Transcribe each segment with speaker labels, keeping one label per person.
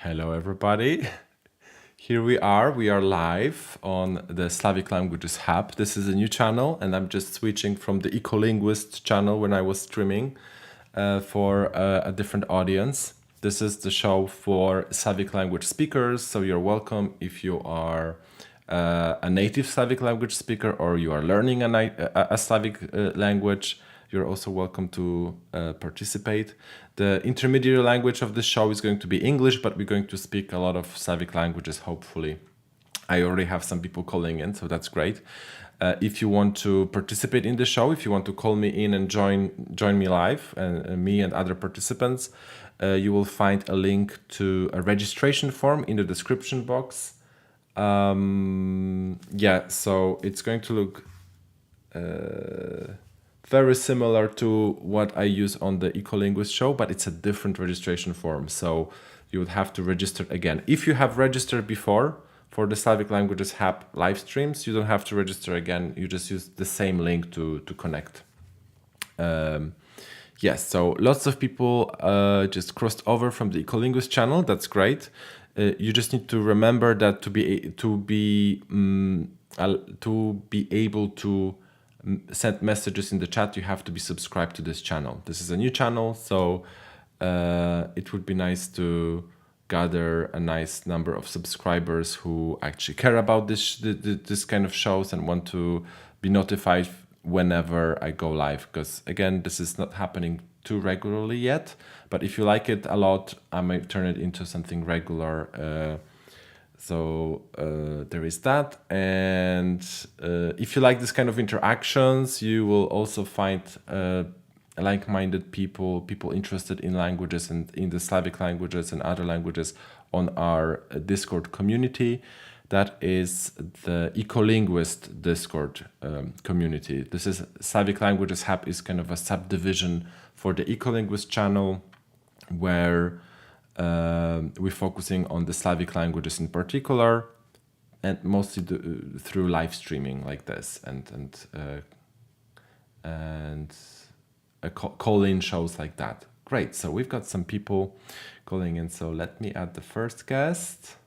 Speaker 1: Hello, everybody. Here we are. We are live on the Slavic Languages Hub. This is a new channel, and I'm just switching from the Ecolinguist channel when I was streaming for a different audience. This is the show for Slavic language speakers, so you're welcome if you are a native Slavic language speaker or you are learning a Slavic language. You're also welcome to participate. The intermediary language of the show is going to be English, but we're going to speak a lot of Slavic languages, hopefully. I already have some people calling in, so that's great. If you want to participate in the show, if you want to call me in and join me live, and me and other participants, you will find a link to a registration form in the description box. So it's going to look very similar to what I use on the Ecolinguist show, but it's a different registration form. So you would have to register again. If you have registered before for the Slavic Languages Hub live streams, you don't have to register again. You just use the same link to connect. Yes, so lots of people just crossed over from the Ecolinguist channel. That's great. You just need to remember that to be able to send messages in the chat, you have to be subscribed to this channel. This is a new channel, so it would be nice to gather a nice number of subscribers who actually care about this kind of shows and want to be notified whenever I go live, because again, this is not happening too regularly yet, but if you like it a lot, I might turn it into something regular. So there is that. And if you like this kind of interactions, you will also find like-minded people interested in languages and in the Slavic languages and other languages on our Discord community. That is the Ecolinguist Discord community. This is Slavic Languages Hub is kind of a subdivision for the Ecolinguist channel, where we're focusing on the Slavic languages in particular, and mostly through live streaming like this and call-in shows like that. Great. So we've got some people calling in. So let me add the first guest.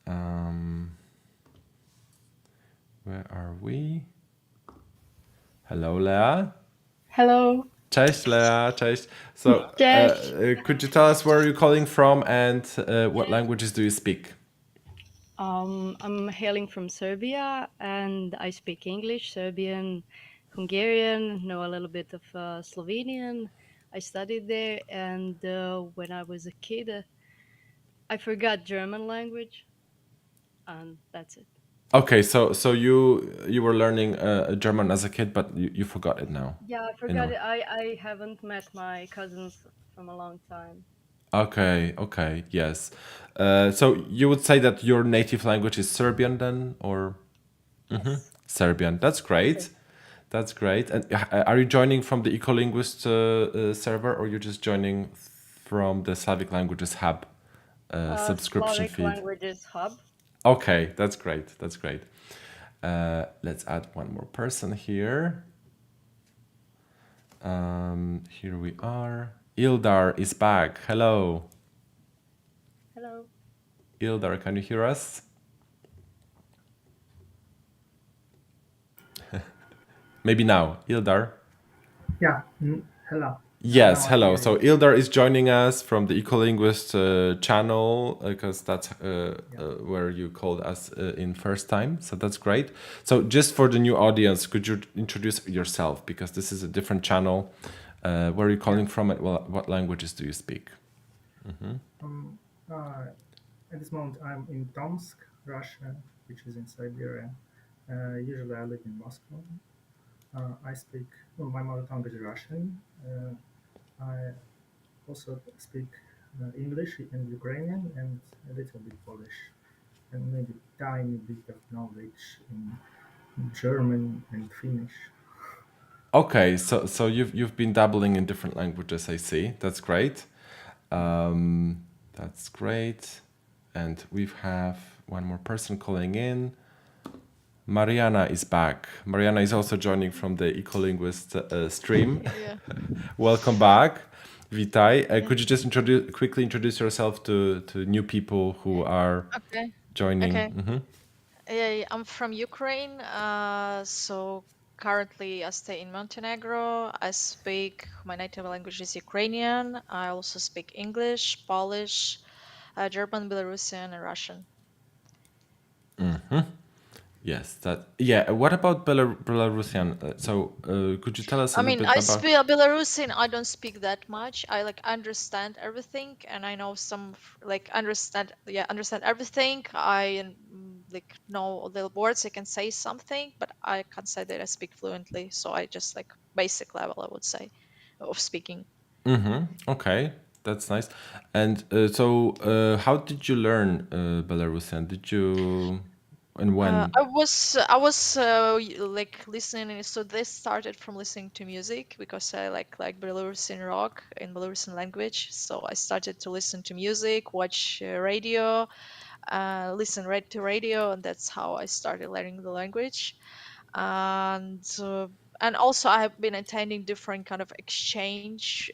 Speaker 1: Where are we? Hello, Lea.
Speaker 2: Hello.
Speaker 1: Cześć, Lea. Cześć. So, could you tell us where you're calling from and what languages do you speak?
Speaker 2: I'm hailing from Serbia and I speak English, Serbian, Hungarian, know a little bit of Slovenian. I studied there, and when I was a kid, I forgot German language, and that's it.
Speaker 1: Okay, so you were learning German as a kid, but you forgot it now.
Speaker 2: Yeah, I forgot it. I haven't met my cousins from a long time.
Speaker 1: Okay, yes. So you would say that your native language is Serbian then, or?
Speaker 2: Yes.
Speaker 1: Serbian. That's great. That's great. And are you joining from the Ecolinguist server, or you're just joining from the Slavic Languages Hub subscription
Speaker 2: Slavic
Speaker 1: feed?
Speaker 2: Languages Hub.
Speaker 1: Okay, that's great. That's great. Let's add one more person here. Here we are. Ildar is back. Hello.
Speaker 2: Hello.
Speaker 1: Ildar, can you hear us? Maybe now. Ildar.
Speaker 3: Yeah. Hello.
Speaker 1: Yes, hello. So Ildar is joining us from the Ecolinguist channel, because that's where you called us in first time. So that's great. So just for the new audience, could you introduce yourself? Because this is a different channel. Where are you calling from, and what languages do you speak?
Speaker 3: At this moment, I'm in Tomsk, Russia, which is in Siberia. Usually I live in Moscow. I speak, my mother tongue is Russian. I also speak English and Ukrainian and a little bit Polish, and maybe tiny bit of knowledge in German and Finnish.
Speaker 1: Okay, so you've been dabbling in different languages, I see. That's great. That's great. And we have one more person calling in. Mariana is back. Mariana is also joining from the Ecolinguist stream.
Speaker 2: Yeah.
Speaker 1: Welcome back. Vitai.
Speaker 4: Yeah.
Speaker 1: Could you just quickly introduce yourself to new people who are
Speaker 4: Okay.
Speaker 1: joining?
Speaker 4: Okay. Yeah, I'm from Ukraine. So currently I stay in Montenegro. I speak my native language is Ukrainian. I also speak English, Polish, German, Belarusian, and Russian.
Speaker 1: Yes, that. Yeah. What about Belarusian? Could you tell us a
Speaker 4: I
Speaker 1: little
Speaker 4: mean,
Speaker 1: bit
Speaker 4: I
Speaker 1: about?
Speaker 4: speak Belarusian. I don't speak that much. I like understand everything, and I know some like understand. Yeah, understand everything. I like know little words. I can say something, but I can't say that I speak fluently. So I just like basic level, I would say, of speaking.
Speaker 1: Okay, that's nice. And how did you learn Belarusian? Did you and when?
Speaker 4: I was like listening. So this started from listening to music because I like Belarusian rock in Belarusian language. So I started to listen to music, watch radio, listen to radio, and that's how I started learning the language. And and also I have been attending different kind of exchange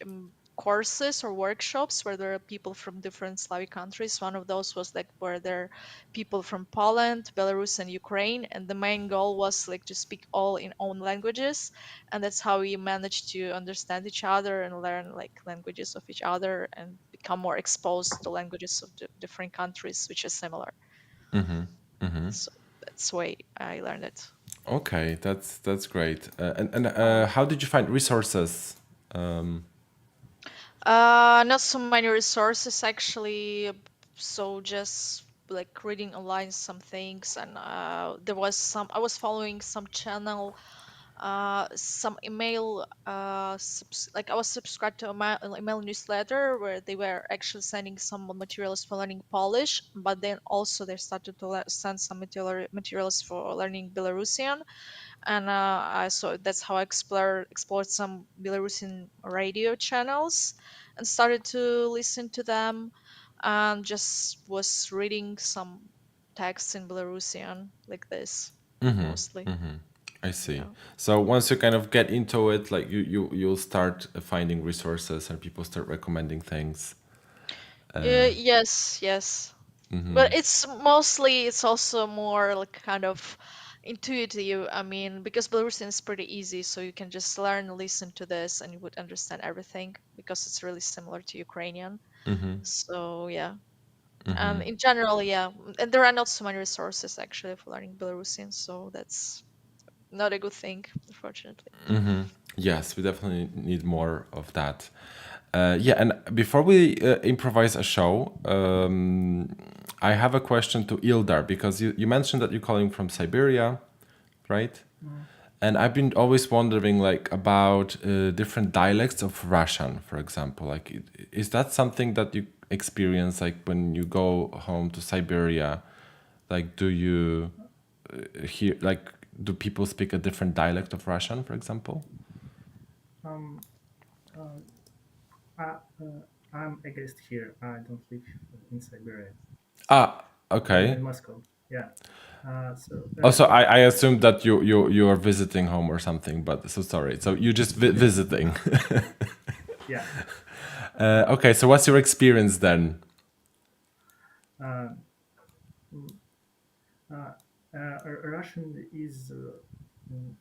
Speaker 4: courses or workshops where there are people from different Slavic countries. One of those was like where there are people from Poland, Belarus, and Ukraine, and the main goal was like to speak all in own languages, and that's how we managed to understand each other and learn like languages of each other and become more exposed to languages of different countries, which is similar. So that's why I learned it.
Speaker 1: Okay, that's great. How did you find resources? Um,
Speaker 4: Not so many resources actually. So just like reading online some things, and there was some. I was following some channel, some email, like I was subscribed to a email newsletter where they were actually sending some materials for learning Polish, but then also they started to send some materials for learning Belarusian, and so that's how I explored some Belarusian radio channels and started to listen to them, and just was reading some texts in Belarusian like this mostly.
Speaker 1: I see.
Speaker 4: Yeah.
Speaker 1: So once you kind of get into it, like you'll start finding resources and people start recommending things.
Speaker 4: Yes, yes. But it's also more like kind of intuitive. I mean, because Belarusian is pretty easy, so you can just learn, listen to this, and you would understand everything because it's really similar to Ukrainian. So yeah. And in general, yeah, and there are not so many resources actually for learning Belarusian, so that's not a good thing, unfortunately.
Speaker 1: Yes, we definitely need more of that. Yeah, and before we improvise a show, I have a question to Ildar because you mentioned that you're calling from Siberia, right?
Speaker 3: Mm.
Speaker 1: And I've been always wondering like about different dialects of Russian, for example. Like, is that something that you experience like when you go home to Siberia? Like, do you hear like do people speak a different dialect of Russian, for example?
Speaker 3: Um, uh, I, I'm a guest here. I don't live in Siberia.
Speaker 1: Ah,
Speaker 3: I live
Speaker 1: okay.
Speaker 3: in Moscow. Yeah. So
Speaker 1: Also, I assumed that you are visiting home or something, but so sorry. So you're just
Speaker 3: yeah,
Speaker 1: visiting.
Speaker 3: yeah.
Speaker 1: Okay, so what's your experience then?
Speaker 3: Uh, mm, uh, Russian is,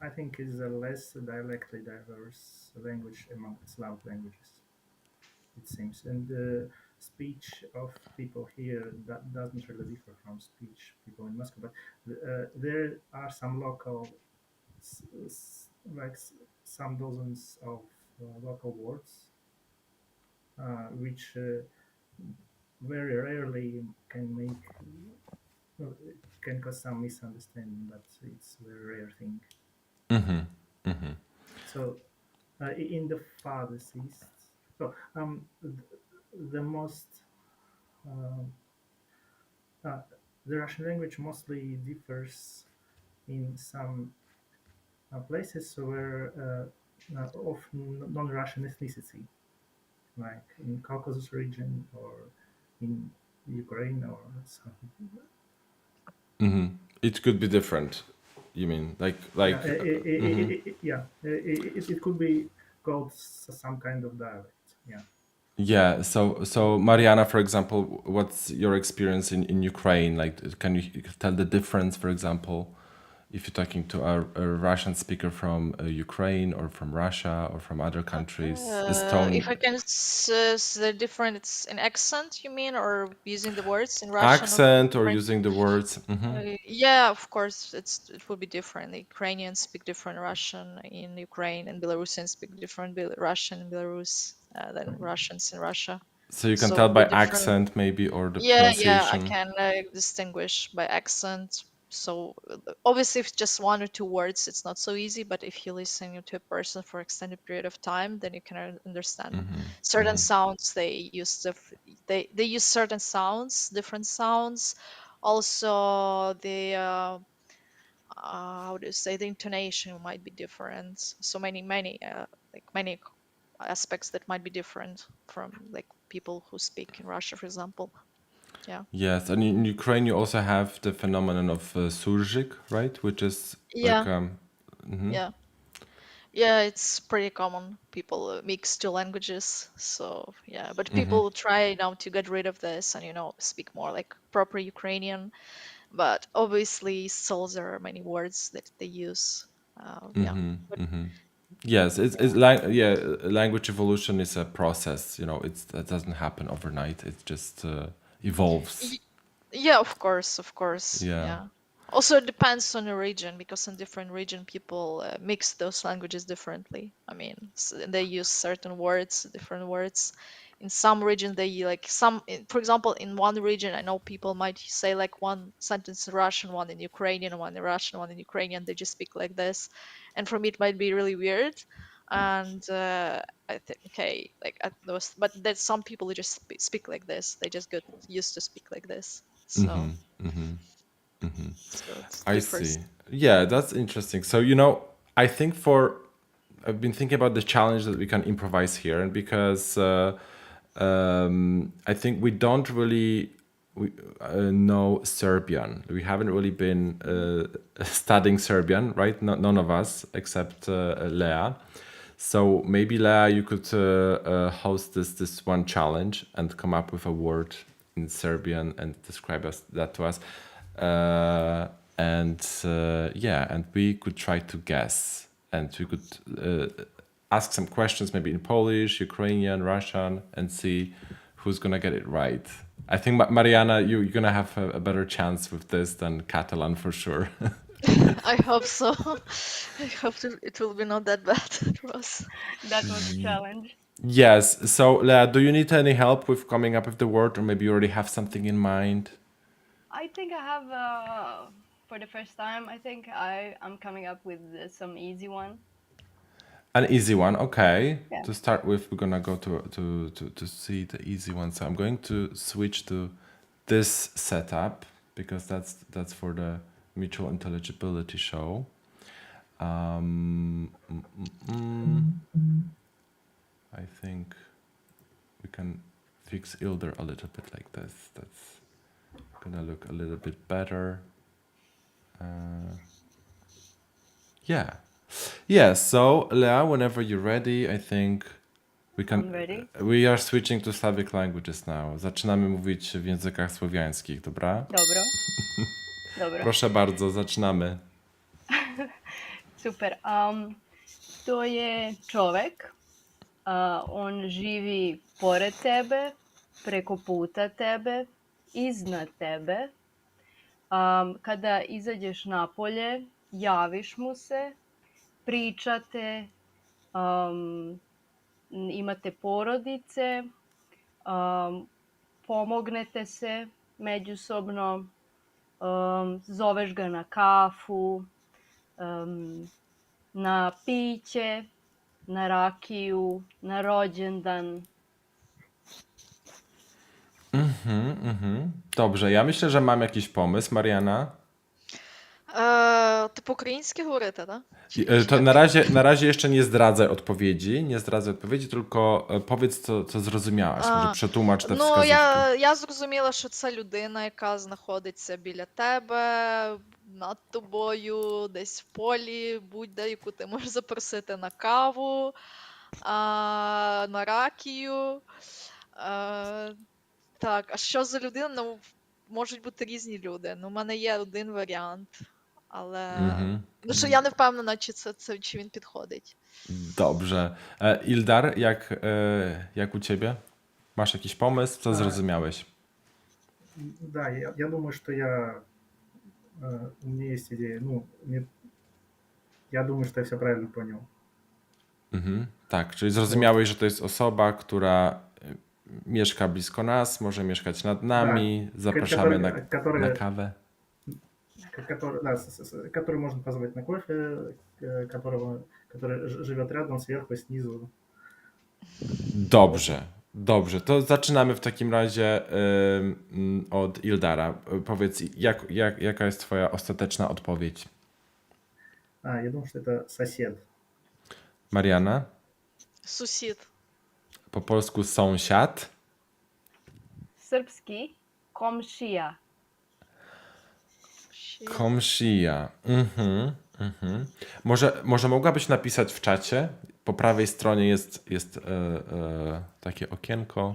Speaker 3: I think, is a less dialectly diverse language among Slavic languages. It seems, and the speech of people here that doesn't really differ from speech people in Moscow. But there are some local, like some dozens of local words which very rarely can make can cause some misunderstanding, but it's a very rare thing. So in the farthest east, so the most uh, uh, the Russian language mostly differs in some places where of non-Russian ethnicity, like in Caucasus region or in Ukraine or something.
Speaker 1: It could be different. You mean
Speaker 3: Yeah,
Speaker 1: mhm.
Speaker 3: yeah. It could be called some kind of dialect. Yeah.
Speaker 1: Yeah, so Mariana, for example, what's your experience in Ukraine? Like, can you tell the difference, for example, if you're talking to a Russian speaker from Ukraine or from Russia or from other countries? Is
Speaker 4: If I
Speaker 1: tone
Speaker 4: can the difference in accent, you mean, or using the words in Russian or
Speaker 1: accent or
Speaker 4: Ukraine?
Speaker 1: using the words?
Speaker 4: Yeah, of course, it will be different. The Ukrainians speak different Russian in Ukraine, and Belarusians speak different Russian in Belarus than Russians in Russia.
Speaker 1: So you can
Speaker 4: So
Speaker 1: tell by
Speaker 4: the different,
Speaker 1: accent maybe or the
Speaker 4: yeah, I
Speaker 1: pronunciation.
Speaker 4: can distinguish by accent. So obviously, if just one or two words, it's not so easy. But if you listen to a person for extended period of time, then you can understand certain sounds. They use certain sounds, different sounds. Also, the how do you say, the intonation might be different. So many aspects that might be different from like people who speak in Russia, for example. Yeah.
Speaker 1: Yes, and in Ukraine you also have the phenomenon of surzik, right? Which is like
Speaker 4: Yeah. Yeah. Yeah, it's pretty common. People mix two languages. So, yeah, but people try now to get rid of this and, speak more like proper Ukrainian. But obviously, still there are many words that they use. Yeah. But
Speaker 1: yes, it's
Speaker 4: yeah.
Speaker 1: like yeah, language evolution is a process. That doesn't happen overnight. It just evolves.
Speaker 4: Y- Yeah, of course, of course.
Speaker 1: Yeah.
Speaker 4: Yeah. Also, it depends on the region because in different region, people mix those languages differently. I mean, they use certain words, different words. In some region, they like for example, in one region, I know people might say like one sentence in Russian, one in Ukrainian, one in Russian, one in Ukrainian. They just speak like this, and for me, it might be really weird. And I think, okay, like at those, but there's some people who just speak like this. They just get used to speak like this. So it
Speaker 1: I
Speaker 4: differs.
Speaker 1: see. Yeah, that's interesting. So, I think I've been thinking about the challenge that we can improvise here, and because I think we don't really know Serbian. We haven't really been studying Serbian, right? None of us except Lea. So maybe Lea, you could host this one challenge and come up with a word in Serbian and describe that to us. And we could try to guess, and we could ask some questions, maybe in Polish, Ukrainian, Russian, and see who's gonna get it right. I think Mariana, you're gonna have a better chance with this than Catalan for sure.
Speaker 4: I hope so. I hope it will be not that bad for us.
Speaker 2: That was a challenge.
Speaker 1: Yes. So, Lea, do you need any help with coming up with the word, or maybe you already have something in mind?
Speaker 2: I think I have, for the first time, I think I'm coming up with some easy one.
Speaker 1: An easy one, okay.
Speaker 2: Yeah.
Speaker 1: To start with, we're gonna go to see the easy one. So I'm going to switch to this setup because that's for the mutual intelligibility show. I think we can fix Ilder a little bit like this. That's gonna look a little bit better. Yeah. Yeah, so Lea, whenever you're ready, I think
Speaker 2: I'm ready.
Speaker 1: we are switching to Slavic languages now. Zaczynamy mówić w językach słowiańskich, dobra?
Speaker 2: Dobro. Dobro.
Speaker 1: Proszę bardzo, zaczynamy.
Speaker 2: Super. To je čovek. On živi pored tebe, preko puta tebe, iznad tebe. Kada izađeš napolje, javiš mu se, pričate, imate porodice, pomognete se međusobno, zoveš ga na kafu, na piće, na rakiju, na rođendan.
Speaker 1: Dobrze, ja myślę, że mam jakiś pomysł, Mariana.
Speaker 4: Ти по-українськи говорите, так?
Speaker 1: To na razie jeszcze nie zdradzaj odpowiedzi, tylko powiedz, co zrozumiałaś. Może przetłumacz te
Speaker 4: Ну,
Speaker 1: wskazówki.
Speaker 4: я зрозуміла, що це людина, яка знаходиться біля тебе, над тобою, десь в полі, будь-де, яку ти можеш запросити на каву. на ракію. Так, а що за людина? Ну, можуть бути різні люди. Ну, у мене є один варіант, але ну, що я не впевнена, чи він підходить.
Speaker 1: Dobrze. Ildar, jak u ciebie? Masz jakiś pomysł? Co zrozumiałeś?
Speaker 3: Да, я думаю, что у меня есть идея. Ну, я думаю, что я все правильно понял.
Speaker 1: Tak, czyli zrozumiałeś, że to jest osoba, która mieszka blisko nas, może mieszkać nad nami, zapraszamy na kawę.
Speaker 3: Который можно позвать на кофе, который живет рядом, сверху, снизу.
Speaker 1: Dobrze, dobrze. To zaczynamy w takim razie od Ildara. Powiedz, jaka jest twoja ostateczna odpowiedź?
Speaker 3: Я думаю, что это сосед.
Speaker 1: Mariana?
Speaker 4: Сусід.
Speaker 1: Po polsku sąsiad.
Speaker 2: Srpski komšija.
Speaker 1: Komšija. Może mogłabyś napisać w czacie? Po prawej stronie jest takie okienko,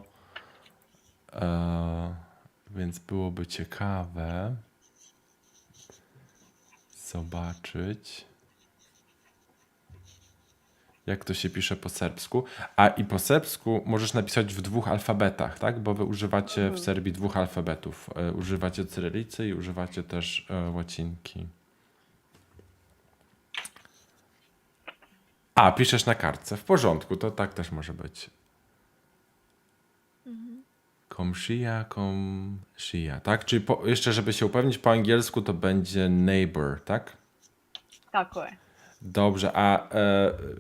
Speaker 1: więc byłoby ciekawe zobaczyć, jak to się pisze po serbsku. A i po serbsku możesz napisać w 2 alfabetach, tak? Bo wy używacie w Serbii 2 alfabetów. Używacie cyrylicy i używacie też łacinki. A, piszesz na kartce. W porządku, to tak też może być. Komšija, tak? Czyli jeszcze, żeby się upewnić, po angielsku to będzie neighbor, tak?
Speaker 2: Tako je.
Speaker 1: Dobrze, a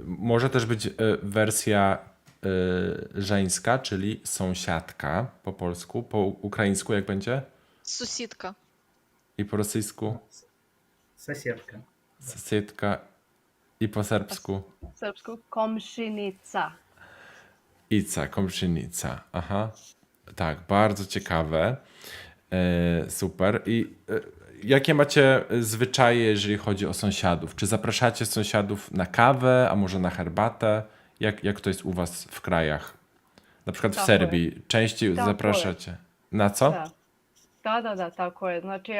Speaker 1: może też być wersja żeńska, czyli sąsiadka po polsku, po ukraińsku jak będzie?
Speaker 4: Сусідка.
Speaker 1: I po rosyjsku?
Speaker 3: Соседка.
Speaker 1: Sąsiedka. I po serbsku?
Speaker 2: U srpsku komšinica.
Speaker 1: Ica, komšinica. Aha. Tak, bardzo ciekawe. Super. I jakie macie zwyczaje, jeżeli chodzi o sąsiadów? Czy zapraszacie sąsiadów na kawę, a może na herbatę? Jak to jest u was w krajach? Na przykład w
Speaker 2: Tako
Speaker 1: Serbii. Częściej
Speaker 2: Tako
Speaker 1: zapraszacie. Na co?
Speaker 2: Da, tako je. Znači,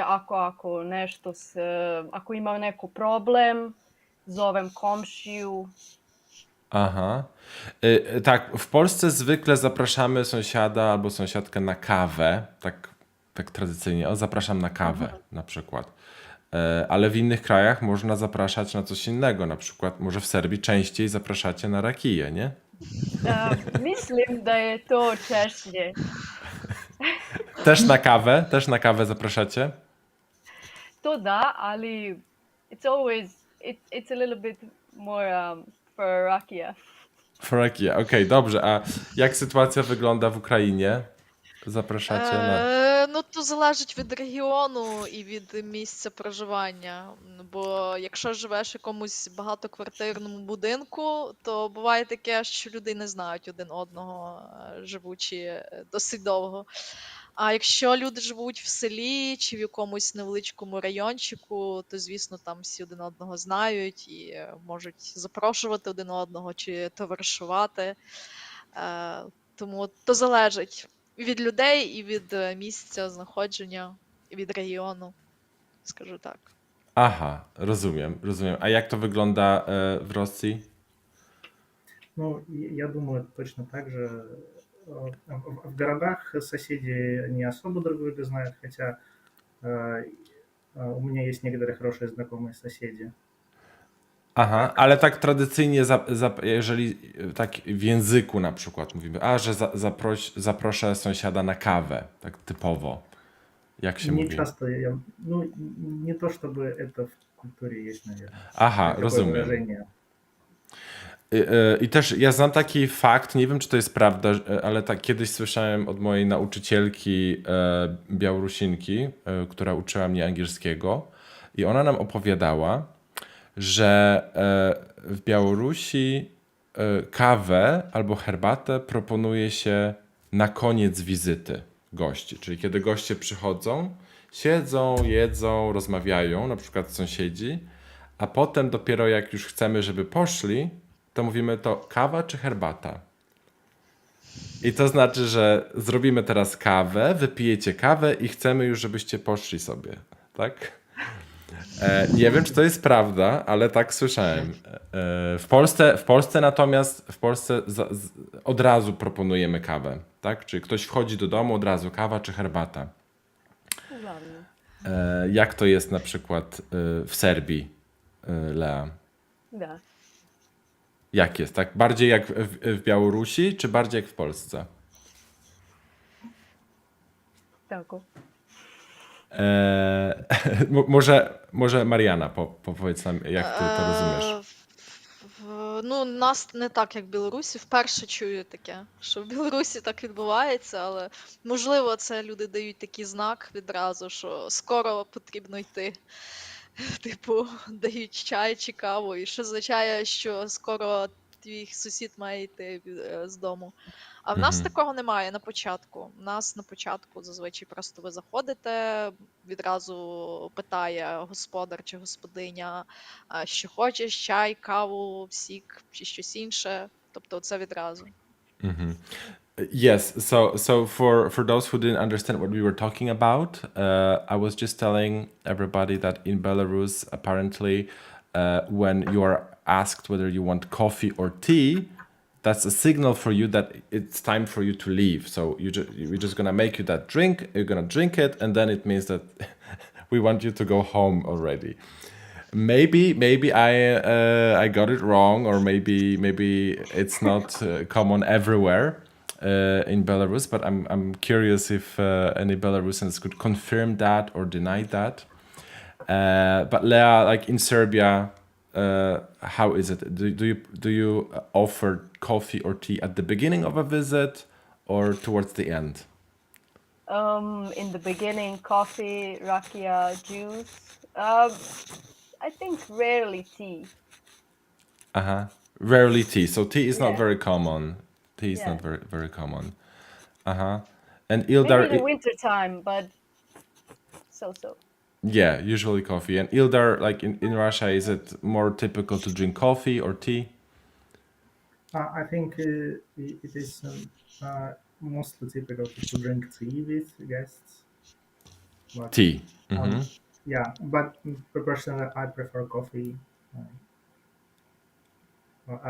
Speaker 2: ako imam neku problem, zovem komšiju.
Speaker 1: Aha. Tak, w Polsce zwykle zapraszamy sąsiada albo sąsiadkę na kawę. Tak tradycyjnie. O, zapraszam na kawę na przykład. Ale w innych krajach można zapraszać na coś innego. Na przykład może w Serbii częściej zapraszacie na rakiję, nie?
Speaker 2: Mislim da je to češće.
Speaker 1: Też na kawę zapraszacie?
Speaker 2: To da, ali it's a little bit more for rakia.
Speaker 1: For rakiję, okej, dobrze. A jak sytuacja wygląda w Ukrainie? Zapraszacie na...
Speaker 4: Ну, то залежить від регіону і від місця проживання. Бо якщо живеш в якомусь багатоквартирному будинку, то буває таке, що люди не знають один одного, живучи досить довго. А якщо люди живуть в селі чи в якомусь невеличкому райончику, то, звісно, там всі один одного знають і можуть запрошувати один одного чи товаришувати. Тому то залежить. І від людей, і від місця знаходження, і від регіону, скажу так.
Speaker 1: Aha, rozumiem. A jak to wygląda w Rosji?
Speaker 3: Ну, я думаю, точно так же. В городах соседи не особо друг друга знают, хотя у меня есть некоторые хорошие знакомые соседи.
Speaker 1: Aha, ale tak tradycyjnie, jeżeli tak w języku na przykład mówimy, że zaproszę sąsiada na kawę, tak typowo. Jak się
Speaker 3: Не
Speaker 1: mówi?
Speaker 3: часто не то чтобы это в культуре есть, наверное.
Speaker 1: Aha,
Speaker 3: Такое
Speaker 1: rozumiem.
Speaker 3: выражение.
Speaker 1: I też ja znam taki fakt, nie wiem czy to jest prawda, ale tak kiedyś słyszałem od mojej nauczycielki Białorusinki, która uczyła mnie angielskiego i ona nam opowiadała, że w Białorusi kawę albo herbatę proponuje się na koniec wizyty gości. Czyli kiedy goście przychodzą, siedzą, jedzą, rozmawiają, na przykład sąsiedzi, a potem dopiero jak już chcemy, żeby poszli, to mówimy to kawa czy herbata. I to znaczy, że zrobimy teraz kawę, wypijecie kawę i chcemy już, żebyście poszli sobie, tak? Nie wiem, czy to jest prawda, ale tak słyszałem. W Polsce natomiast od razu proponujemy kawę, tak? Czyli ktoś wchodzi do domu, od razu kawa czy herbata.
Speaker 2: Uglavnom.
Speaker 1: Jak to jest na przykład w Serbii, Lea?
Speaker 2: Da.
Speaker 1: Jak jest? Tak bardziej jak w Białorusi, czy bardziej jak w Polsce?
Speaker 2: Tako.
Speaker 1: Може Мар'яна поповідь нам, як ти то розумієш?
Speaker 4: Ну, нас не так, як в Білорусі. Вперше чую таке, що в Білорусі так відбувається, але можливо, це люди дають такий знак відразу, що скоро потрібно йти. Типу, дають чай чи каву, і що означає, що скоро твій сусід має йти з дому. А в нас такого немає на початку. У нас на початку зазвичай просто ви заходите, відразу питає господар чи господиня, що хочеш, чай, каву, сік чи щось інше. Тобто це відразу.
Speaker 1: Yes, so for those who didn't understand what we were talking about, I was just telling everybody that in Belarus, apparently, when you are asked whether you want coffee or tea, that's a signal for you that it's time for you to leave. So we're just gonna make you that drink, you're gonna drink it, and then it means that we want you to go home already. Maybe I got it wrong, or maybe it's not common everywhere in Belarus. But I'm curious if any Belarusians could confirm that or deny that. But Lea, like in Serbia, how is it? Do you offer coffee or tea at the beginning of a visit or towards the end?
Speaker 2: In the beginning, coffee, rakia, juice. I think rarely tea.
Speaker 1: Rarely tea. So tea is not
Speaker 2: Yeah.
Speaker 1: very common. Tea is
Speaker 2: Yeah.
Speaker 1: not very common. And
Speaker 2: Maybe
Speaker 1: Ildar,
Speaker 2: in the winter time, but so.
Speaker 1: yeah, usually coffee. And Ildar, like in Russia, is it more typical to drink coffee or tea?
Speaker 3: I think it is mostly typical to drink tea with guests. But,
Speaker 1: Tea.
Speaker 3: yeah, but personally, I prefer coffee.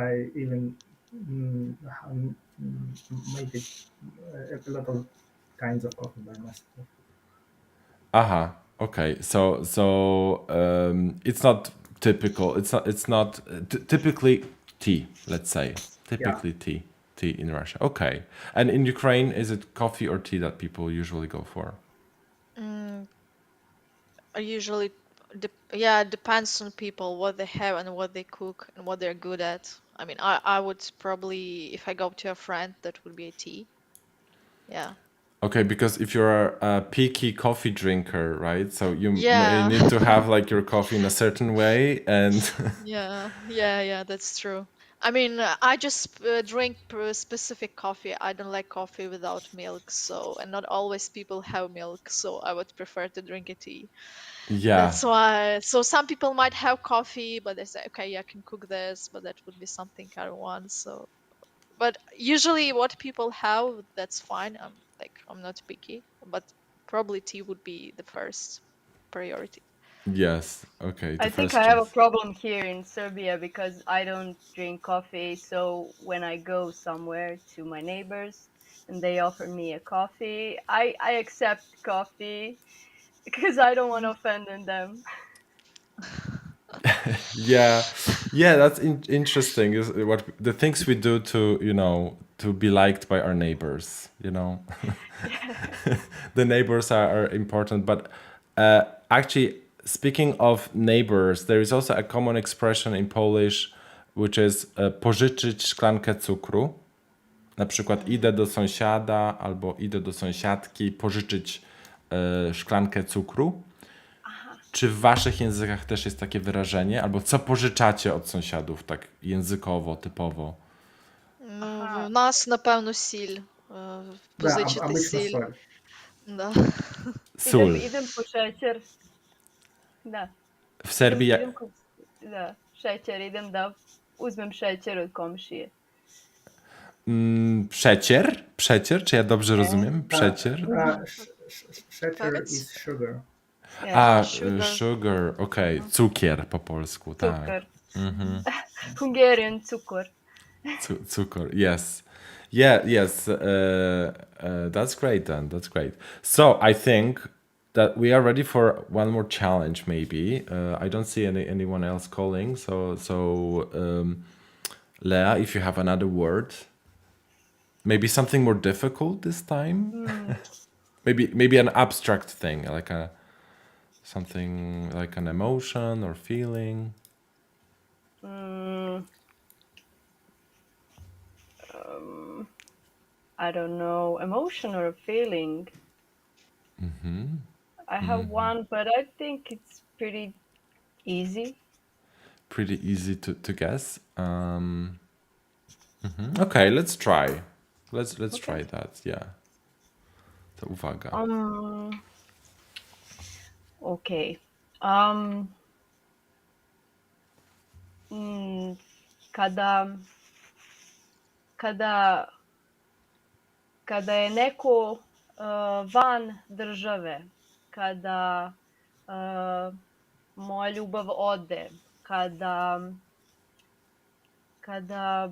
Speaker 3: I even make it a lot of kinds of coffee by myself.
Speaker 1: Okay. So it's not typical. It's not typically tea. Let's say typically tea in Russia. Okay. And in Ukraine, is it coffee or tea that people usually go for?
Speaker 4: I usually, it depends on people, what they have and what they cook and what they're good at. I mean, I would probably, if I go to a friend, that would be a tea. Yeah.
Speaker 1: Okay, because if you're a picky coffee drinker, right? So you may need to have like your coffee in a certain way, and
Speaker 4: yeah, that's true. I mean, I just drink specific coffee. I don't like coffee without milk, and not always people have milk, so I would prefer to drink a tea.
Speaker 1: yeah,
Speaker 4: That's why. So some people might have coffee, but they say, okay, I can cook this, but that would be something I don't want. So, but usually what people have, that's fine. I'm not picky, but probably tea would be the first priority.
Speaker 1: yes, okay.
Speaker 2: I think I have a problem here in Serbia because I don't drink coffee. So when I go somewhere to my neighbors and they offer me a coffee, I accept coffee because I don't want to offend them.
Speaker 1: Yeah, that's interesting. Is what the things we do to be liked by our neighbors. The neighbors are important, but actually, speaking of neighbors, there is also a common expression in Polish, which is pożyczyć szklankę cukru. Na przykład idę do sąsiada albo idę do sąsiadki pożyczyć szklankę cukru. Czy w waszych językach też jest takie wyrażenie? Albo co pożyczacie od sąsiadów, tak językowo, typowo?
Speaker 4: В нас, напевно, сіль. Позичити
Speaker 3: обычно
Speaker 4: сіль.
Speaker 3: соль.
Speaker 4: Да.
Speaker 1: Sól.
Speaker 2: Idem po šećer. Da.
Speaker 1: W Serbii
Speaker 2: Da, šećer idem da. uzmem šećer od komšije.
Speaker 1: Przecier? Przecier? Czy ja dobrze rozumiem? Przecier?
Speaker 3: Shatter
Speaker 4: Powiedz.
Speaker 3: is sugar.
Speaker 1: A,
Speaker 4: Sugar.
Speaker 1: sugar, okej. Cukier po polsku, tak.
Speaker 2: Cukor.
Speaker 1: Mhm.
Speaker 2: Hungarian cukor.
Speaker 1: Cukor, yes. Yeah, yes. That's great then. That's great. So I think that we are ready for one more challenge, maybe. I don't see anyone else calling. Lea, if you have another word, maybe something more difficult this time. Maybe an abstract thing, like something like an emotion or feeling.
Speaker 2: I don't know, emotion or feeling. I have one, but I think it's pretty easy.
Speaker 1: Pretty easy to guess. Okay, let's try. Let's try that. Yeah. To uwaga.
Speaker 2: Okay. Kada je neko van države, kada moja ljubav ode, kada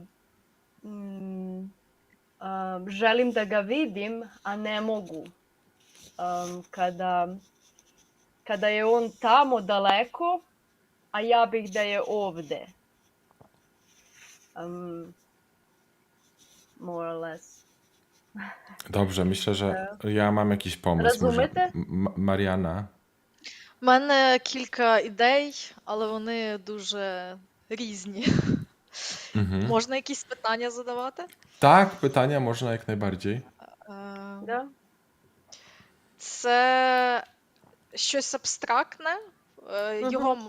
Speaker 2: želim da ga vidim, a ne mogu, kada je on tamo daleko, a ja bih da je ovde. More or less.
Speaker 1: Dobrze, myślę, że ja mam jakiś pomysł. Może
Speaker 2: Розумієте?
Speaker 1: Mariana.
Speaker 4: У мене кілька ідей, але вони дуже різні. Можна якісь питання задавати?
Speaker 1: Tak, pytania można jak najbardziej.
Speaker 2: Да?
Speaker 4: Це щось абстрактне?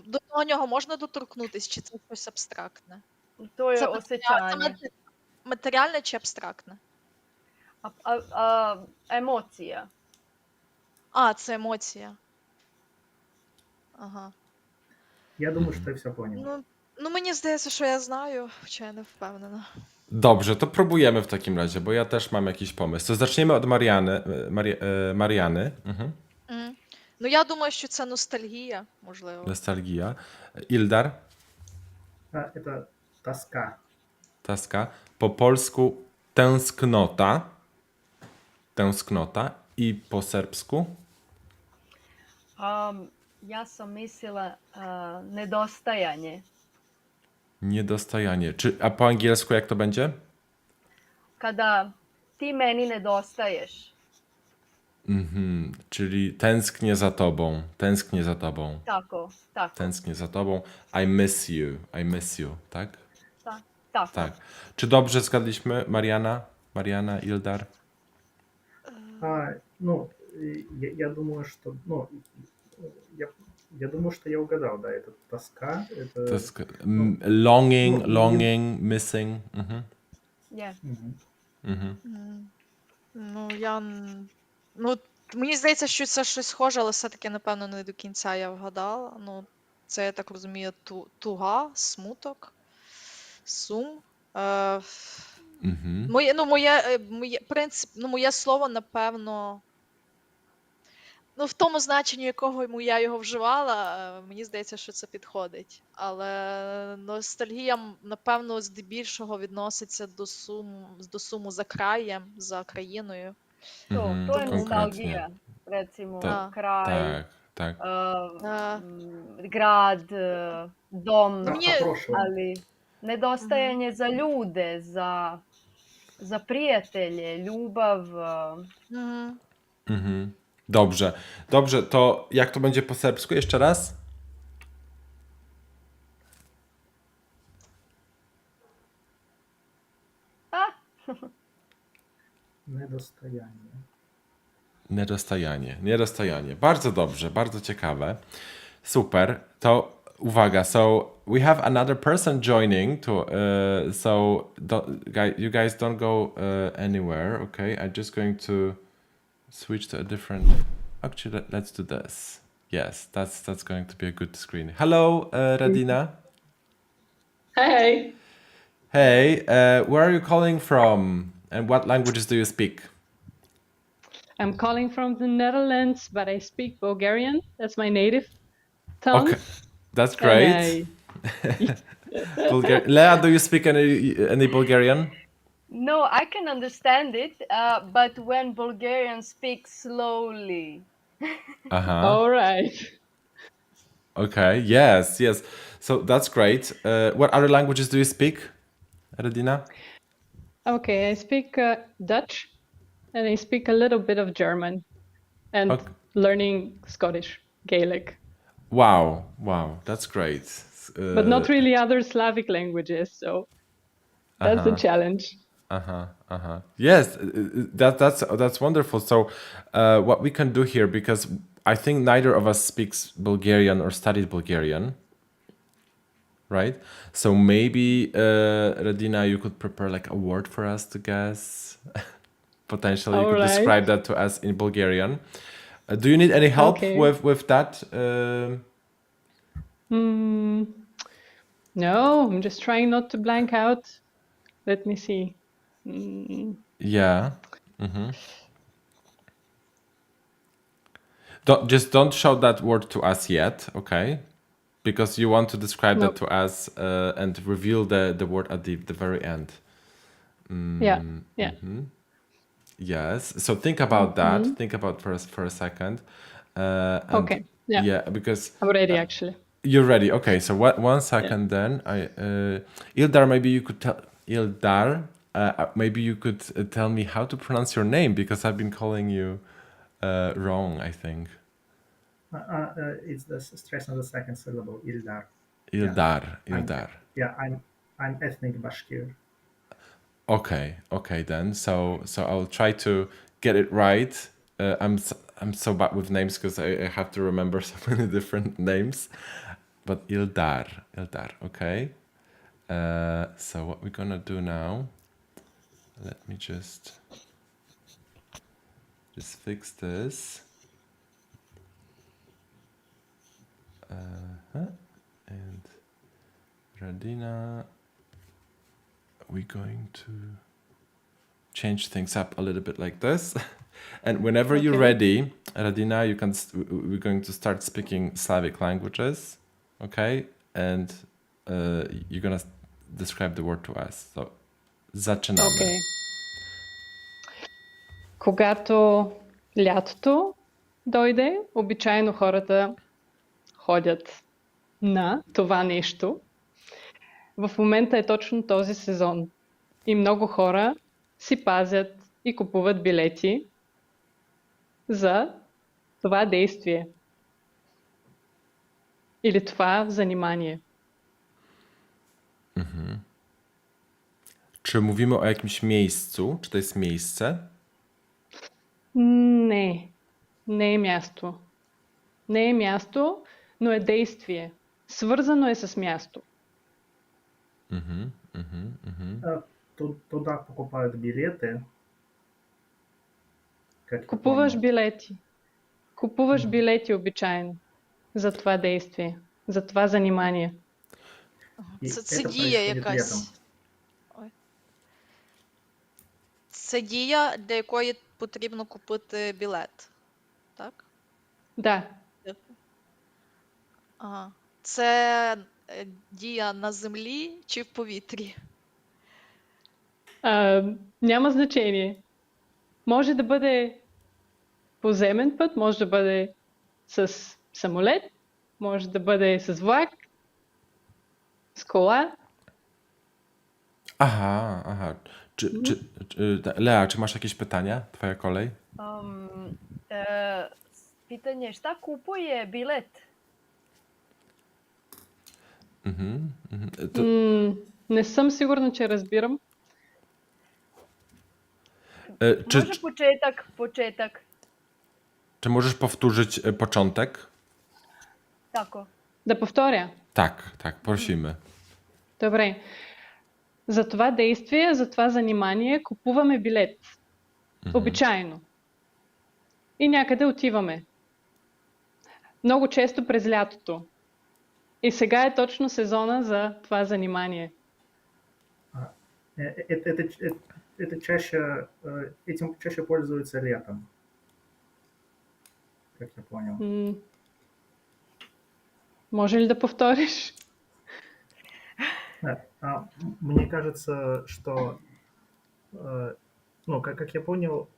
Speaker 4: До нього можна доторкнутися, чи це щось абстрактне?
Speaker 2: То є
Speaker 4: Це
Speaker 2: осjećanje.
Speaker 4: матеріальне чи абстрактне?
Speaker 2: Емоція.
Speaker 4: А, це емоція. Ага.
Speaker 3: Я думаю, что я все понял.
Speaker 4: Ну, мені здається, що я знаю, хоча я не впевнена.
Speaker 1: Dobrze, to próbujemy w takim razie, bo ja też mam jakiś pomysł. To zaczniemy od Mariany.
Speaker 4: Ну, я думаю, що це ностальгія, можливо.
Speaker 1: Nostalgia. Ildar.
Speaker 3: Это тоска.
Speaker 1: Taska. Po polsku tęsknota. Tęsknota. I po serbsku?
Speaker 2: Ja sam mislila nedostajanje.
Speaker 1: Niedostajanie. A po angielsku jak to będzie?
Speaker 2: Kada ti meni nedostajesz.
Speaker 1: Czyli tęsknię za tobą. Tęsknię za tobą.
Speaker 2: Tako.
Speaker 1: Tęsknię za tobą. I miss you. I miss you, tak?
Speaker 2: Tako.
Speaker 1: Tak. Czy dobrze zgadliśmy? Mariana, Ildar?
Speaker 3: Я думаю, что, я думаю, что я угадал, да, это тоска, это...
Speaker 1: Longing, missing.
Speaker 2: Yeah.
Speaker 4: Мені здається, що це щось схоже, але все-таки, напевно, не до кінця я вгадала. Це, я так розумію, туга, смуток, сум. Моє слово, напевно, в тому значенні, якого я його вживала, мені здається, що це підходить. Але ностальгія, напевно, здебільшого відноситься до суму за краєм, за країною.
Speaker 2: To je nostalgija. Recimo, kraj,
Speaker 1: Tak.
Speaker 2: grad, dom,
Speaker 3: прошлое.
Speaker 2: ali nedostajanje za ljude, za prijatelje, ljubav.
Speaker 1: Dobrze, to jak to będzie po serbsku? Jeszcze raz? Niedostajanie. Bardzo dobrze, bardzo ciekawe. Super. To uwaga, so we have another person joining you guys don't go anywhere, okay? I'm just going to switch to a different... Actually, let's do this. Yes, that's going to be a good screen. Hello, Radina.
Speaker 5: Hej.
Speaker 1: Hey, where are you calling from? And what languages do you speak?
Speaker 5: I'm calling from the Netherlands, but I speak Bulgarian. That's my native tongue.
Speaker 1: Okay, that's
Speaker 5: And
Speaker 1: great. Lea, do you speak any Bulgarian?
Speaker 2: No, I can understand it, but when Bulgarians speak slowly.
Speaker 5: All right.
Speaker 1: Okay, yes, yes. So that's great. What other languages do you speak, Radina?
Speaker 5: Okay, I speak Dutch and I speak a little bit of German and
Speaker 1: Okay.
Speaker 5: learning Scottish, Gaelic,
Speaker 1: Wow, wow, that's great.
Speaker 5: but not really other Slavic languages. So that's the challenge.
Speaker 1: Yes, that's wonderful. So, what we can do here, because I think neither of us speaks Bulgarian or studied Bulgarian, right? So maybe Radina, you could prepare like a word for us to guess. Potentially, you
Speaker 5: All
Speaker 1: could
Speaker 5: right.
Speaker 1: describe that to us in Bulgarian. Do you need any help
Speaker 5: Okay.
Speaker 1: with that?
Speaker 5: No, I'm just trying not to blank out. Let me see.
Speaker 1: Yeah. Don't show that word to us yet, okay? Because you want to describe that
Speaker 5: Nope.
Speaker 1: to us and reveal the word at the very end.
Speaker 5: Yeah, yeah.
Speaker 1: Yes. So think about that. Think about for a second. And
Speaker 5: Okay. Yeah,
Speaker 1: yeah, because
Speaker 5: I'm ready actually.
Speaker 1: you're ready. Okay. So what? 1 second then. Ildar, maybe you could tell Ildar. Maybe you could tell me how to pronounce your name because I've been calling you wrong, I think.
Speaker 3: It's the stress on the second syllable, Ildar.
Speaker 1: Ildar.
Speaker 3: I'm,
Speaker 1: Ildar.
Speaker 3: I'm ethnic Bashkir.
Speaker 1: Okay, okay then. So I'll try to get it right. I'm so bad with names because I have to remember so many different names. But Ildar. Okay. So what we're gonna do now? Let me just fix this. And Radina, we're going to change things up a little bit like this. And whenever you're
Speaker 5: Okay.
Speaker 1: ready, Radina, we're going to start speaking Slavic languages, okay? And you're gonna describe the word to us. So, zaczynamy.
Speaker 5: Okay. Когато лятото дойде, обичайно хората ходят на това нещо. В момента е точно този сезон. И много хора си пазят и купуват билети за това действие. Или това занимание.
Speaker 1: Czy mówimy o jakimś miejscu? Czy to jest miejsce?
Speaker 5: Не, не е място. Не е място, но е действие. Свързано е с място.
Speaker 3: Туда покупают билеты.
Speaker 5: Купуваш билети. Купуваш билети обичайно за това действие, за това занимание.
Speaker 4: Це дія якась. Це дія, для якої потрібно купити білет, так?
Speaker 5: Да.
Speaker 4: Ага. Це дія на землі чи в повітрі?
Speaker 5: Няма значение. Може да бъде поземен път, може да бъде с самолет, може да бъде с влак, з кола.
Speaker 1: Aha. Lea, czy masz jakieś pytania? Twoja kolej?
Speaker 2: Pitanje, šta kupuje bilet?
Speaker 5: Не съм сигурна, че разбирам.
Speaker 2: Może początek.
Speaker 1: Czy możesz powtórzyć początek?
Speaker 2: Tako.
Speaker 5: Да повторя.
Speaker 1: Tak, prosimy.
Speaker 5: Добре. За това действие, за това занимание купуваме билет. Обичайно. И някъде отиваме. Много често през лятото. И сега е точно сезона за това занимание.
Speaker 3: Этим чаще пользуются летом, как я понял.
Speaker 5: Може ли да повториш?
Speaker 3: Мне кажется, что, ну, как я понял,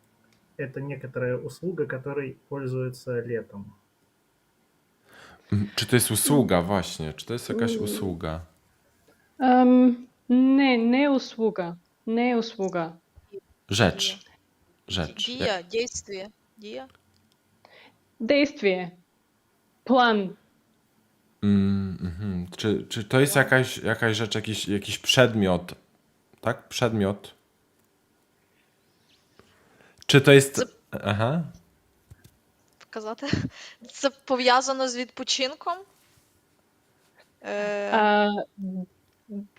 Speaker 3: это некоторая услуга, которой пользуются летом.
Speaker 1: Czy to jest usługa właśnie? Czy to jest jakaś usługa?
Speaker 5: Не услуга. Не услуга.
Speaker 1: Rzecz. Rzecz.
Speaker 4: Дія, дійствие. Дія.
Speaker 5: Действие. План.
Speaker 1: Czy to jest jakaś rzecz, jakiś przedmiot? Tak? Przedmiot. Czy to jest... Aha.
Speaker 4: Показати. Це пов'язано з відпочинком?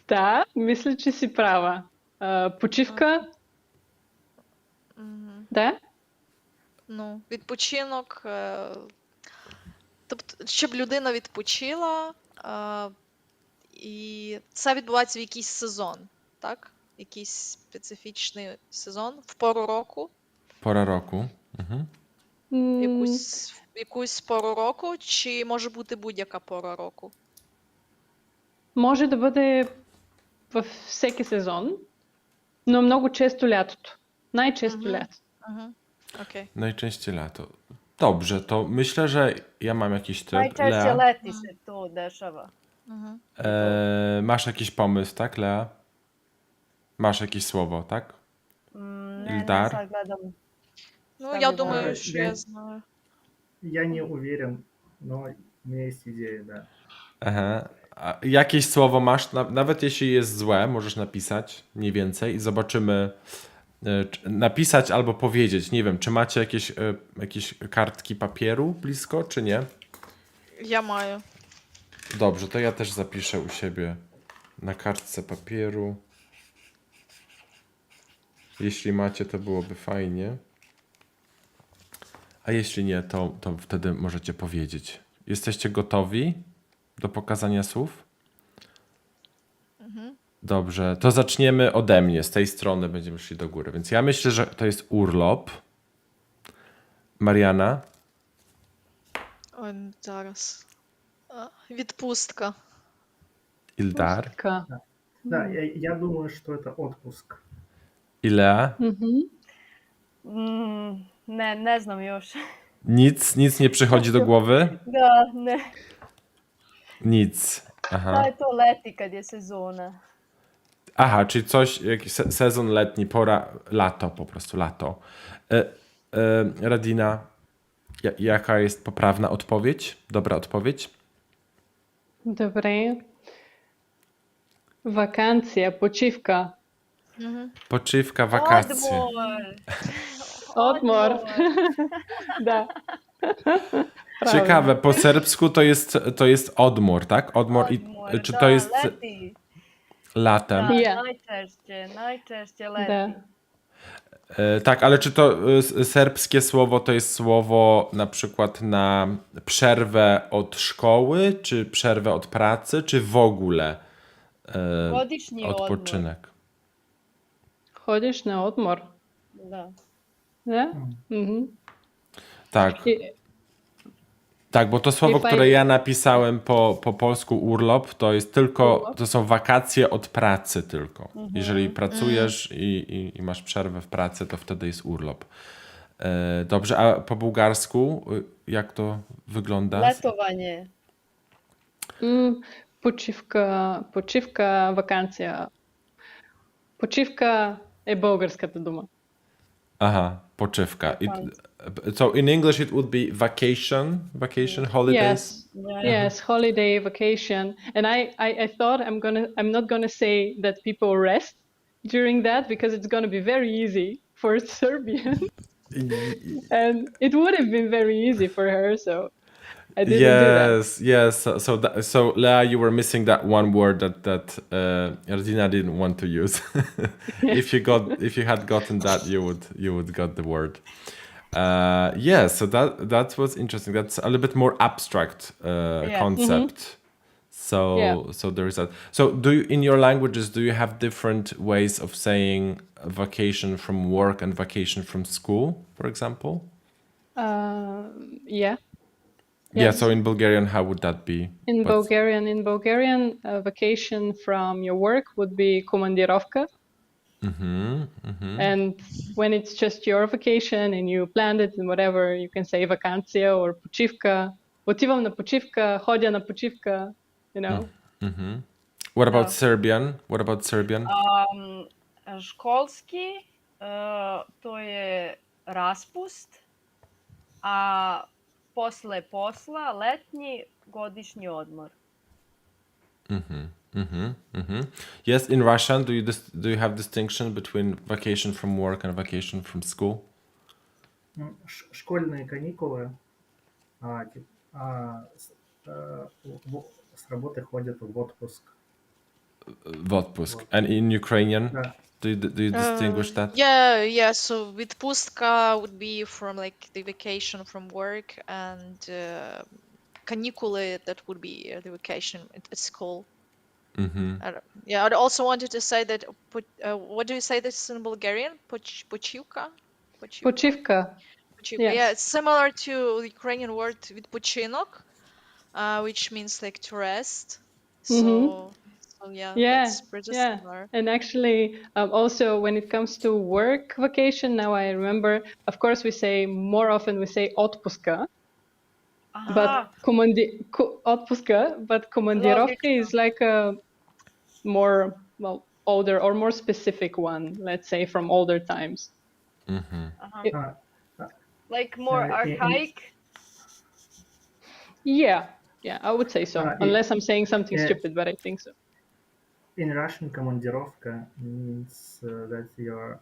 Speaker 5: Да, мисля, че си права. Почивка. Да?
Speaker 4: Ну, відпочинок. Тобто, щоб людина відпочила, і це відбувається в якийсь сезон, так? Якийсь специфічний сезон в пору року.
Speaker 1: Pora roku.
Speaker 4: Якусь пору року, чи може бути будь-яка пора року?
Speaker 5: Може да бъде във всеки сезон, но много често лятото. Най-често лято.
Speaker 4: Окей.
Speaker 1: Najczęściej lato. Dobrze, to myślę, że ja mam jakiś typ.
Speaker 2: Najčešće
Speaker 1: Lea,
Speaker 2: leti se to dešava.
Speaker 1: masz jakiś pomysł, tak, Lea? Masz jakieś słowo, tak?
Speaker 2: Ne,
Speaker 1: Ildar?
Speaker 2: sad gledam.
Speaker 4: Ну,
Speaker 2: Ставлю
Speaker 4: я
Speaker 2: на
Speaker 4: думаю,
Speaker 3: лайк.
Speaker 4: що я знаю.
Speaker 3: Я не уверен, но у меня есть идея, да.
Speaker 1: Aha. A jakieś słowo masz, nawet jeśli jest złe, możesz napisać mniej więcej i zobaczymy, napisać albo powiedzieć. Nie wiem, czy macie jakieś kartki papieru blisko, czy nie?
Speaker 4: Я маю.
Speaker 1: Dobrze, to ja też zapiszę u siebie na kartce papieru. Jeśli macie, to byłoby fajnie. A jeśli nie, to wtedy możecie powiedzieć. Jesteście gotowi do pokazania słów? Dobrze, to zaczniemy ode mnie. Z tej strony będziemy szli do góry. Więc ja myślę, że to jest urlop. Mariana?
Speaker 4: Ой, зараз. Відпустка.
Speaker 1: Ildar?
Speaker 5: Така.
Speaker 3: Да, я думаю, что это отпуск.
Speaker 1: Ilea?
Speaker 2: Ne znam još.
Speaker 1: Nic nie przychodzi do głowy?
Speaker 2: Da, ne.
Speaker 1: Nic.
Speaker 2: Da
Speaker 1: Aha.
Speaker 2: je to leti kad je sezona.
Speaker 1: Aha, czyli coś, jakiś sezon letni, pora, lato po prostu, lato. Radina, jaka jest poprawna odpowiedź? Dobra odpowiedź?
Speaker 5: Добре. Вакансия, почивка.
Speaker 1: Poczywka, wakacje.
Speaker 2: Odmor.
Speaker 5: Odmor. Да.
Speaker 1: Ciekawe, po serbsku to jest odmor, tak? Odmor. Czy to jest
Speaker 2: leti.
Speaker 1: latem?
Speaker 2: Da,
Speaker 5: Ja.
Speaker 2: najčešće leti.
Speaker 5: Да.
Speaker 1: Tak, ale czy to serbskie słowo to jest słowo na przykład na przerwę od szkoły, czy przerwę od pracy, czy w ogóle
Speaker 2: Godišnji odmor.
Speaker 1: odpoczynek?
Speaker 5: Ходиш на odmor.
Speaker 2: Da.
Speaker 5: Да? Мгм.
Speaker 1: Tak.
Speaker 5: И-
Speaker 1: Tak, bo to słowo,
Speaker 5: I
Speaker 1: które ja napisałem po polsku urlop, to jest tylko,
Speaker 5: Urlop.
Speaker 1: to są wakacje od pracy tylko. Jeżeli pracujesz i masz przerwę w pracy, to wtedy jest urlop. Dobrze, a po bułgarsku jak to wygląda?
Speaker 2: Letovanje.
Speaker 5: Почивка, вакансия. Почивка е българската дума.
Speaker 1: Aha, poczywka. So in English it would be vacation, holidays.
Speaker 5: Yes. Yes, holiday, vacation. And I thought I'm not gonna say that people rest during that because it's gonna be very easy for Serbian. And it would have been very easy for her, so I didn't do that.
Speaker 1: Yes. So Lea, you were missing that one word that Radina didn't want to use. If you had gotten that, you would got the word. So that was interesting. That's a little bit more abstract concept. So there is that. So in your languages, do you have different ways of saying vacation from work and vacation from school, for example?
Speaker 5: Yeah.
Speaker 1: Yeah, so in Bulgarian, how would that be?
Speaker 5: In Bulgarian, vacation from your work would be komandirovka. And when it's just your vacation and you planned it and whatever, you can say vakancija or почивка. Отивам на почивка, ходя на почивка, you know.
Speaker 1: What about
Speaker 2: Да.
Speaker 1: Serbian? What about Serbian?
Speaker 2: Školski, to je raspust, a posle posla, letnji, godišnji odmor.
Speaker 1: Yes, in Russian, do you have distinction between vacation from work and vacation from school?
Speaker 3: Школьные каникулы, с работы ходят в отпуск.
Speaker 1: В отпуск. And in Ukrainian,
Speaker 3: Да.
Speaker 1: do you distinguish that?
Speaker 4: Yeah. So відпустка would be from like the vacation from work, and канікули, that would be the vacation at school. Yeah, I also wanted to say that. What do you say this in Bulgarian? Почивка?
Speaker 5: Почивка.
Speaker 4: Yeah, it's similar to the Ukrainian word відпочинок, which means like to rest. So yeah, that's pretty similar.
Speaker 5: And actually, also when it comes to work vacation, now I remember, of course, we say more often we say отпуска, but отпуска, but командировка is like a more older or more specific one, let's say from older times.
Speaker 2: Like more archaic?
Speaker 5: Yeah, I would say so, unless I'm saying something stupid, but I think so.
Speaker 3: In Russian, командировка means that you're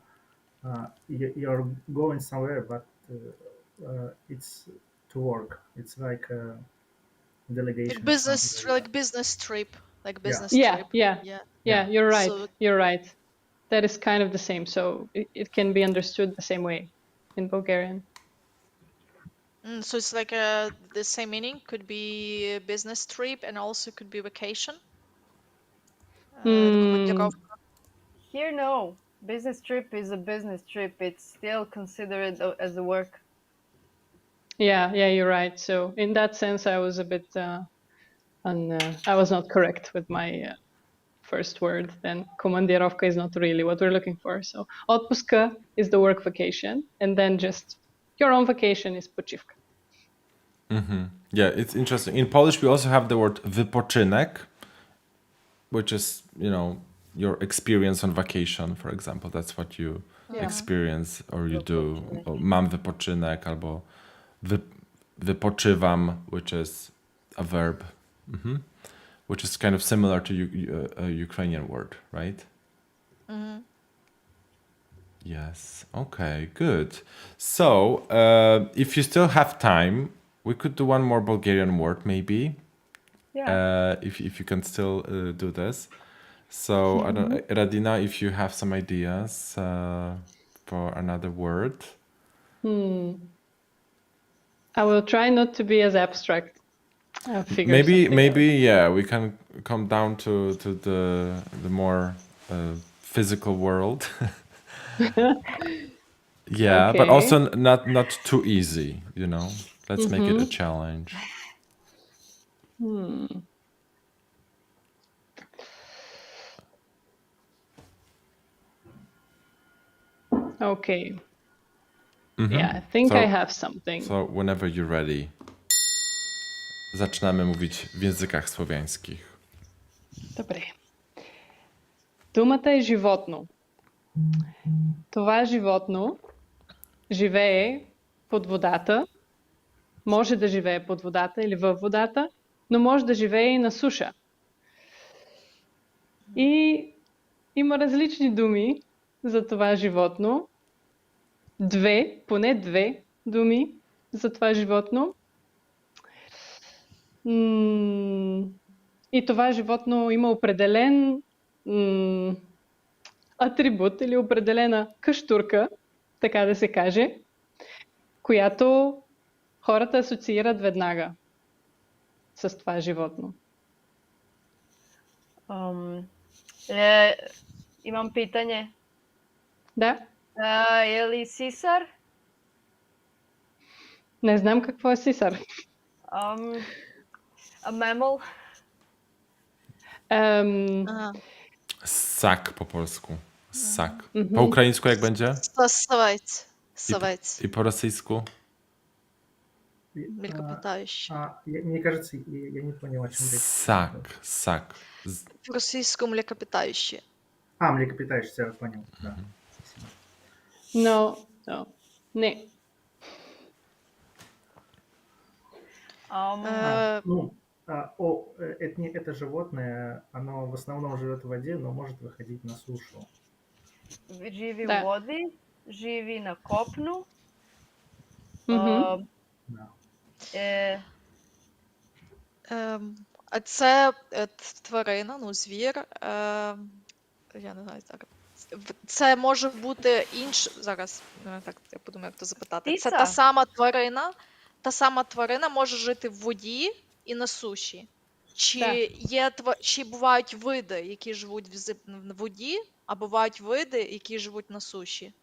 Speaker 3: going somewhere, but it's to work. It's like a delegation.
Speaker 4: Like business trip. Like business
Speaker 5: trip.
Speaker 4: Yeah,
Speaker 5: you're right.
Speaker 4: So,
Speaker 5: you're right. That is kind of the same. So it can be understood the same way in Bulgarian.
Speaker 4: So it's like the same meaning. Could be a business trip and also could be vacation.
Speaker 2: Here, no. Business trip is a business trip. It's still considered as a work.
Speaker 5: Yeah, you're right. So in that sense, I was a bit, I was not correct with my first word. Then командировка is not really what we're looking for. So отпуска is the work vacation, and then just your own vacation is почивка.
Speaker 1: Yeah, it's interesting. In Polish, we also have the word wypoczynek, which is, your experience on vacation, for example. That's what you experience or you do. Or mam wypoczynek albo wypoczywam, which is a verb, which is kind of similar to a Ukrainian word, right? Yes. Okay, good. So if you still have time, we could do one more Bulgarian word, maybe.
Speaker 2: Yeah.
Speaker 1: If you can still do this. So I don't, Radina, if you have some ideas for another word.
Speaker 5: I will try not to be as abstract.
Speaker 1: Maybe yeah, we can come down to the more physical world. Yeah, but also not too easy, Let's make it a challenge.
Speaker 5: Okay. Yeah, I think I have something.
Speaker 1: So whenever you're ready, zaczynamy mówić w językach słowiańskich.
Speaker 5: Добре. Думата е животно. Това животно живее под водата, може да живее под водата или във водата, но може да живее и на суша. И има различни думи за това животно. Поне две думи за това животно. И това животно има определен атрибут или определена къщурка, така да се каже, която хората асоциират веднага с това животно.
Speaker 2: Imam pitanje.
Speaker 5: Да.
Speaker 2: Je li sisar?
Speaker 5: Не знам какво е сисар.
Speaker 2: A mammal?
Speaker 4: Ага.
Speaker 1: Ssak po polsku. Ssak. Po ukraińsku jak będzie?
Speaker 4: Савець.
Speaker 1: I,
Speaker 4: Савець.
Speaker 1: I po rosyjsku?
Speaker 4: Млекопитающий.
Speaker 3: Мне кажется, я не понял, о чем речь.
Speaker 1: Ssak. Ssak.
Speaker 4: По-російську млекопитающий.
Speaker 3: Млекопитающий, я понял, да.
Speaker 5: Но, не.
Speaker 3: Это животное, оно в основном живет в воде, но может выходить на сушу.
Speaker 2: Živi
Speaker 5: Da.
Speaker 2: u vodi, živi na kopnu.
Speaker 5: Мгм.
Speaker 3: Да.
Speaker 4: А це тварина, ну, звір. Я не знаю, так. Це може бути зараз, так, я подумаю, як то запитати. Це
Speaker 2: Птиця?
Speaker 4: та сама тварина може жити в воді і на суші. Чи бувають види, які живуть в воді, а бувають види, які живуть на суші?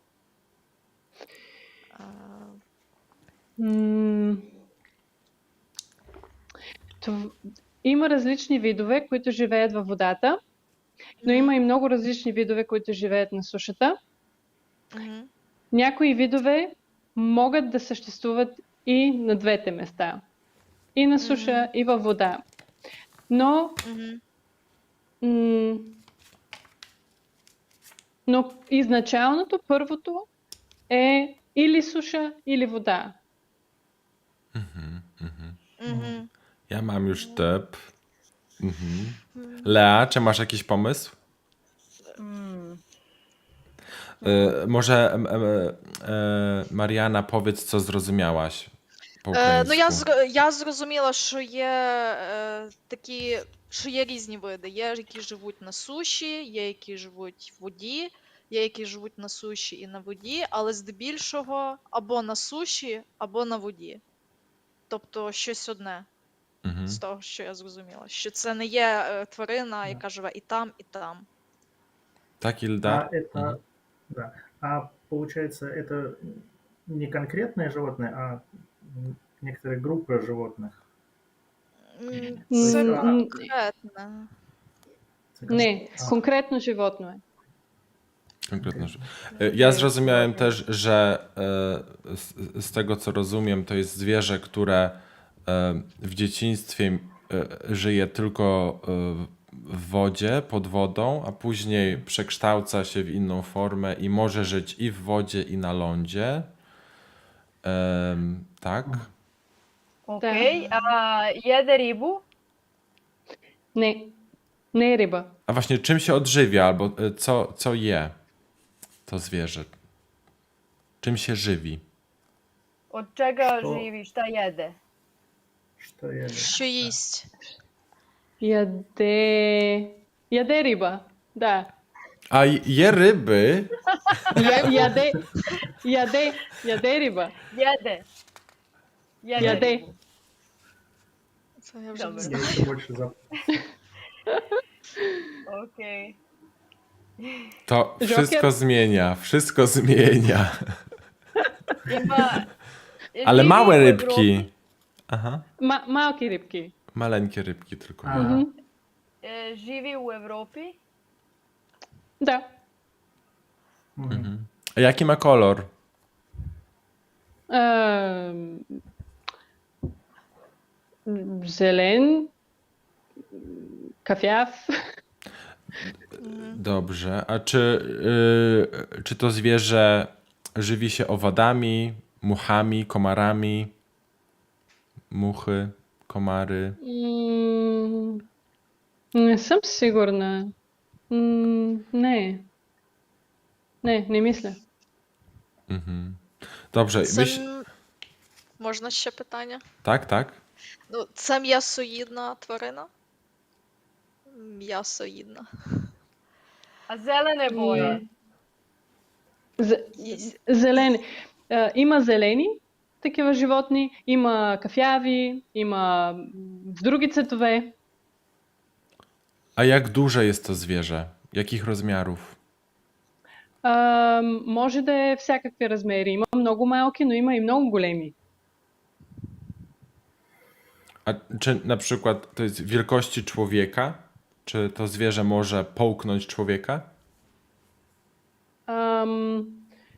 Speaker 5: Има различни видове, които живеят във водата, но има и много различни видове, които живеят на сушата. Някои видове могат да съществуват и на двете места. И на суша, и във вода. Но изначалното, първото е или суша, или вода.
Speaker 1: Ja mam już typ. Lea, czy masz jakiś pomysł? Może Mariana, powiedz, co zrozumiałaś po
Speaker 4: Ну,
Speaker 1: ukraińsku.
Speaker 4: я зрозуміла, що є різні види. Є, які живуть на суші, є, які живуть в воді, є, які живуть на суші і на воді, але здебільшого або на суші, або на воді. Тобто щось одне з того, що я зрозуміла. Що це не є тварина, яка живе і там, і там.
Speaker 1: Так, Ильдар?
Speaker 3: Да. А получается, это не конкретное животное, а некоторые группы животных?
Speaker 4: Це конкретне.
Speaker 5: Не, конкретно животно е.
Speaker 1: Konkretne. Ja zrozumiałem też, że z tego co rozumiem, to jest zwierzę, które w dzieciństwie żyje tylko w wodzie, pod wodą, a później przekształca się w inną formę i może żyć i w wodzie, i na lądzie. Tak?
Speaker 2: Okej, a jede ribu?
Speaker 5: Не, не е риба.
Speaker 1: A właśnie czym się odżywia, albo co je to zwierzę? Czym się żywi?
Speaker 2: Od čega
Speaker 3: Što?
Speaker 2: živi? Šta jede?
Speaker 3: Что я...
Speaker 4: Що їсть?
Speaker 5: Яде риба. Да.
Speaker 1: A je ryby?
Speaker 5: Яде риба.
Speaker 2: Jede.
Speaker 5: Яде.
Speaker 2: ribu.
Speaker 4: Це я вже не
Speaker 2: Добре.
Speaker 4: знаю.
Speaker 3: Я еще больше запомнил.
Speaker 2: Okej.
Speaker 1: To
Speaker 5: Joker?
Speaker 1: wszystko zmienia, wszystko zmienia.
Speaker 2: Ima...
Speaker 1: Ale
Speaker 2: živi
Speaker 1: małe
Speaker 2: u
Speaker 1: rybki. Aha.
Speaker 5: Малки рибки.
Speaker 1: Maleńkie rybki tylko.
Speaker 2: Živi u Evropi?
Speaker 5: Да.
Speaker 1: A jaki ma kolor?
Speaker 5: Зелен, кафяв.
Speaker 1: Dobrze. A czy to zwierzę żywi się owadami, muchami, komarami? Muchy, komary.
Speaker 5: Не съм сигурна. Не. Не мисля.
Speaker 1: Dobrze.
Speaker 4: Можна ще питання?
Speaker 1: Tak.
Speaker 4: Ну, це м'ясоїдна тварина? М'ясоїдна.
Speaker 2: A zelene boje?
Speaker 5: Зелени. Има зелени такива животни, има кафяви, има в други цветове.
Speaker 1: A jak duże jest to zwierzę? Jakich rozmiarów?
Speaker 5: Може да е всякакви размери. Има много малки, но има и много големи.
Speaker 1: A czy na przykład to jest wielkości człowieka? Czy to zwierzę może połknąć człowieka?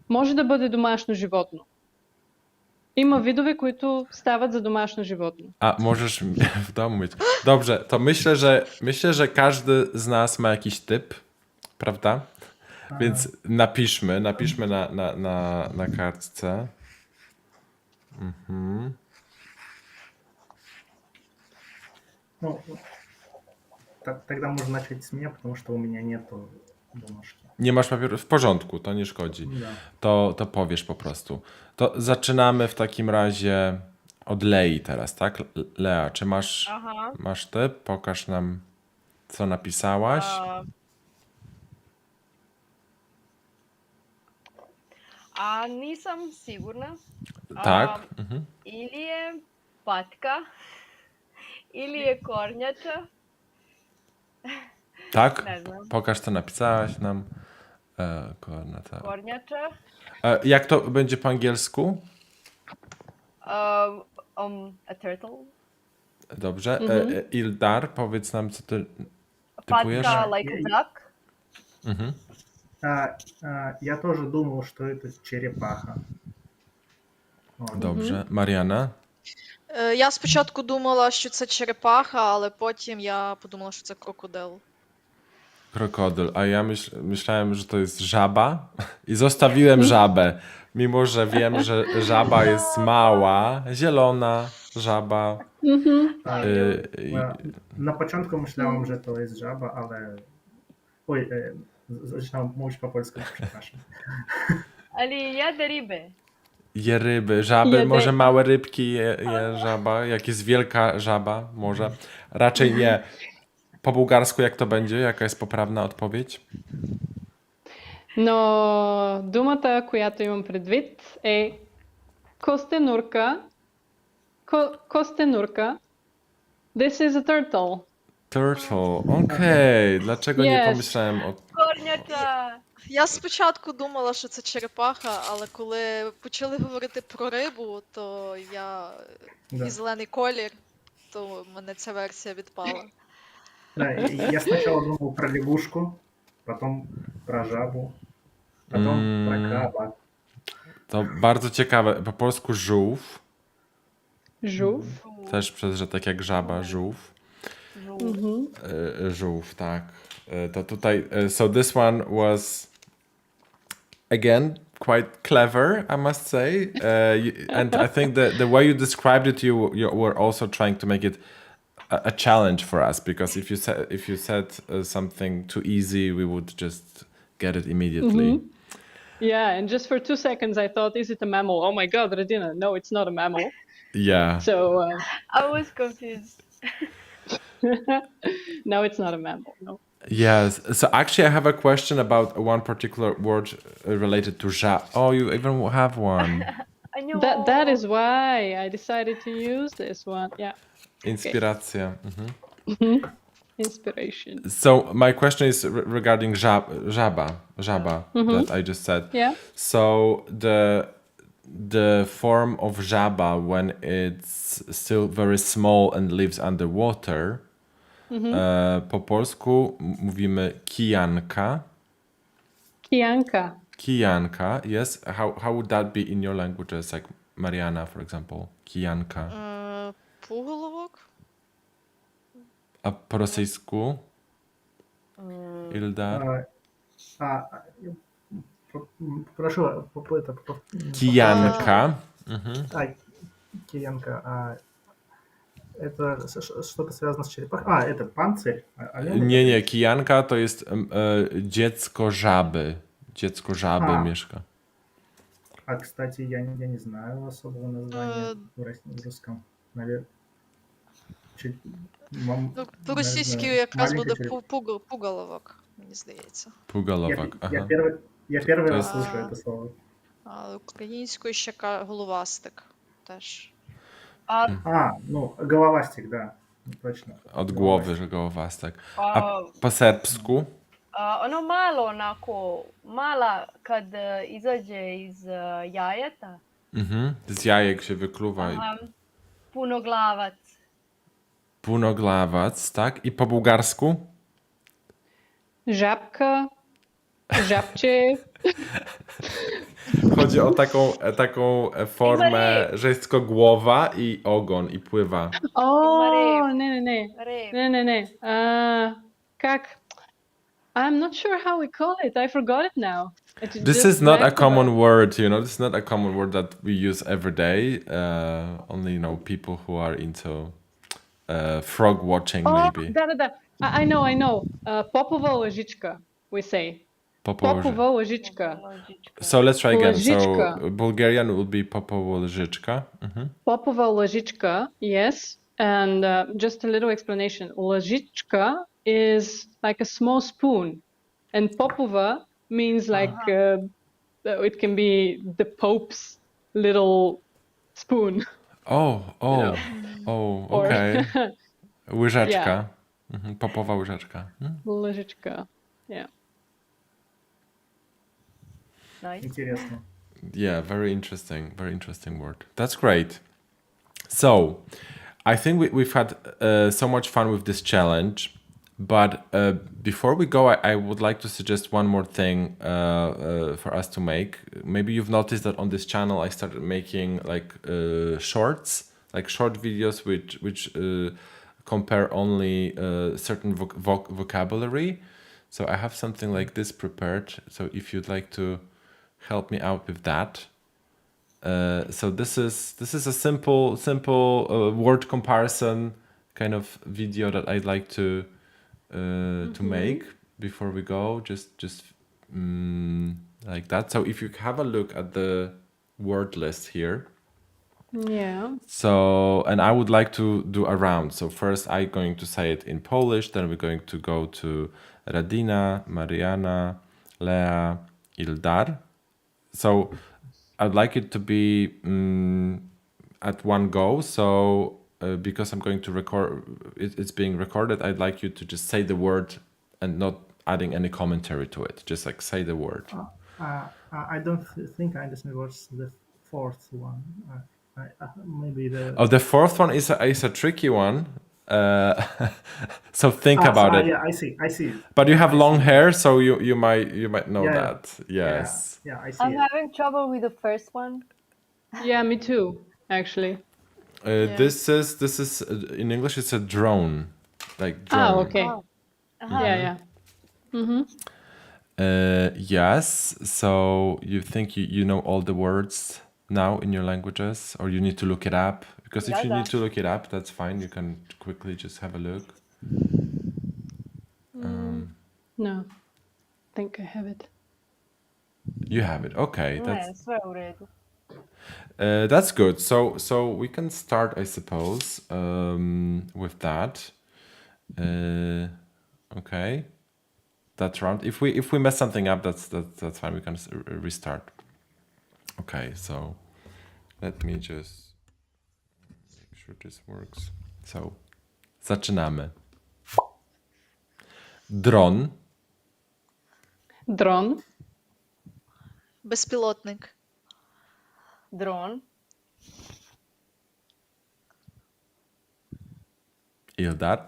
Speaker 5: Може да бъде домашно животно. Има видове, които стават за домашно животно.
Speaker 1: A możesz w domu mieć. Dobrze, to myślę, że każdy z nas ma jakiś typ, prawda? Więc napiszmy na kartce.
Speaker 3: Ну, тогда можно начать с меня, потому что у меня нету бумажки.
Speaker 1: Nie masz papieru? W porządku, to nie szkodzi.
Speaker 3: Да.
Speaker 1: To powiesz po prostu. To zaczynamy w takim razie od Lei teraz, tak? Lea, czy
Speaker 2: Ага.
Speaker 1: masz ty? Pokaż nam, co napisałaś.
Speaker 2: Nisam sigurna.
Speaker 1: Tak.
Speaker 2: Ili je patka, ili je kornjača.
Speaker 1: Tak?
Speaker 2: Ne znam.
Speaker 1: Pokaż, co napisałaś nam. Tak.
Speaker 2: Kornjača.
Speaker 1: Jak to będzie po angielsku?
Speaker 2: A turtle.
Speaker 1: Dobrze. Ildar, powiedz nam, co ty typujesz.
Speaker 2: Patka like a duck.
Speaker 3: Я тоже думал, что это черепаха. Вот.
Speaker 1: Dobrze. Mariana?
Speaker 4: Я спочатку думала, що це черепаха, але потім я подумала, що це крокодил.
Speaker 1: Krokodyl. A ja myślałem, że to jest żaba i zostawiłem żabę. Mimo, że wiem, że żaba jest mała, zielona żaba.
Speaker 3: На початку myślałem, że to jest żaba, ale... Oj, zaczynam mówić po polsku, przepraszam.
Speaker 2: Ali jede ribe.
Speaker 1: Je ryby, żaby, może małe rybki je żaba. Jak jest wielka żaba, może. Raczej nie. Po bułgarsku jak to będzie? Jaka jest poprawna odpowiedź?
Speaker 5: Но думата, която имам предвид е костенурка. Костенурка. This is a turtle.
Speaker 1: Turtle, okej. Dlaczego nie
Speaker 5: Yes.
Speaker 1: pomyślałem o...
Speaker 2: Корняча.
Speaker 4: Я спочатку думала, що це черепаха, але коли почали говорити про рибу, то я
Speaker 3: Да.
Speaker 4: і зелений колір, то в мене ця версія відпала.
Speaker 3: Да, я сначала думал про лягушку, потом про жабу, потом про краба.
Speaker 1: To bardzo ciekawe. Po polsku żółw.
Speaker 5: Żółw.
Speaker 1: Też przez, że tak jak żaba, żółw.
Speaker 2: Жу.
Speaker 1: Żółw, tak. To tutaj, so this one was again quite clever, I must say. And I think the way you described it, you were also trying to make it a challenge for us, because if you said something too easy, we would just get it immediately.
Speaker 5: Yeah, and just for 2 seconds I thought, is it a mammal? Oh my god, Radina, no, it's not a mammal.
Speaker 1: Yeah.
Speaker 5: So
Speaker 2: I was confused.
Speaker 5: no, it's not a mammal. No.
Speaker 1: Yes. So actually, I have a question about one particular word related to żab. Oh, you even have one.
Speaker 2: I know.
Speaker 5: That is why I decided to use this one. Yeah,
Speaker 1: Inspiracja. Mhm.
Speaker 5: inspiration.
Speaker 1: So my question is regarding żaba, that I just said.
Speaker 5: Yeah.
Speaker 1: So the form of żaba when it's still very small and lives underwater, po polsku mówimy kijanka.
Speaker 5: Kijanka.
Speaker 1: Kijanka, yes. How would that be in your languages, like Mariana, for example? Kijanka.
Speaker 4: Пуголовок?
Speaker 1: A po rosyjsku? Ildar?
Speaker 3: Прошу,
Speaker 1: Kijanka.
Speaker 3: киянка. Это что-то связано с черепахой? Это панцирь?
Speaker 1: Nie, kijanka to jest dziecko żaby. Dziecko żaby mieszka.
Speaker 3: А, кстати, я не знаю особого названия в русском. Наверное,
Speaker 4: По-російськи якраз буде пуголовок, мені здається.
Speaker 1: Pugalowak.
Speaker 3: Я первый раз слышу это слово.
Speaker 4: А українською ще головастик теж.
Speaker 3: Ну, головастик, да. Точно.
Speaker 1: Od głowy, że gołowast, tak. A po serbsku?
Speaker 2: Ono malo onako, mala kad izađe iz jajeta.
Speaker 1: Z jajek się wykluwa.
Speaker 2: Aha, punoglavac.
Speaker 1: Punoglawac, tak? I po bułgarsku?
Speaker 5: Żabka, żabcie.
Speaker 1: Chodzi o taką formę, że jest tylko głowa i ogon i pływa.
Speaker 5: O, ne.
Speaker 2: Rep.
Speaker 5: Ne. Kak? I'm not sure how we call it. I forgot it now.
Speaker 1: This is not a common word, you know. This is not a common word that we use every day. Only, you know, people who are into frog watching, maybe.
Speaker 5: Da. I know. Popova ложичка, we say. Popova ложичка.
Speaker 1: So let's try again. So
Speaker 5: Ложичка.
Speaker 1: Bulgarian would be popovo lżyczka.
Speaker 5: Popova ложичка, yes. And just a little explanation. Ложичка is like a small spoon, and popova means like it can be the Pope's little spoon.
Speaker 1: Oh, okay. Łyżeczka.
Speaker 5: Yeah.
Speaker 1: Popowa łyżeczka.
Speaker 5: Ложечка. Yeah.
Speaker 2: Nice.
Speaker 3: Интересно.
Speaker 1: Yeah, very interesting word. That's great. So, I think we've had so much fun with this challenge, but before we go, I would like to suggest one more thing for us to make. Maybe you've noticed that on this channel I started making like shorts, like short videos which compare only certain vocabulary. So I have something like this prepared. So if you'd like to help me out with that. So this is a simple word comparison kind of video that I'd like to make before we go. Just like that. So if you have a look at the word list here.
Speaker 5: Yeah.
Speaker 1: So, and I would like to do a round. So first I'm going to say it in Polish, then we're going to go to Radina, Mariana, Lea, Ildar. So I'd like it to be at one go. So because I'm going to record, it's being recorded, I'd like you to just say the word and not adding any commentary to it. Just like say the word.
Speaker 3: I don't think I understand what's the fourth one. Maybe the...
Speaker 1: Oh, the fourth one is a tricky one. So think about it.
Speaker 3: Yeah, I see.
Speaker 1: But you have long hair, so you might know that. Yes.
Speaker 3: Yeah, I see.
Speaker 2: I'm having trouble with the first one.
Speaker 5: Yeah, me too, actually.
Speaker 1: This is in English. It's a drone, like drone.
Speaker 5: Oh, okay.
Speaker 2: Oh.
Speaker 5: Yeah. Mm-hmm.
Speaker 1: Yes. So you think you know all the words now in your languages, or you need to look it up? Because if you need to look it up, that's fine. You can quickly just have a look.
Speaker 5: No, I think I have it.
Speaker 1: You have it. Okay.
Speaker 2: Ne, sve u redu.
Speaker 1: That's good. So we can start, I suppose, with that. Okay. That round. If we mess something up, that's fine. We can restart. Okay. So let me just make sure this works. So zaczynamy. Dron.
Speaker 5: Dron.
Speaker 4: Безпілотник.
Speaker 2: Dron.
Speaker 1: Ildar.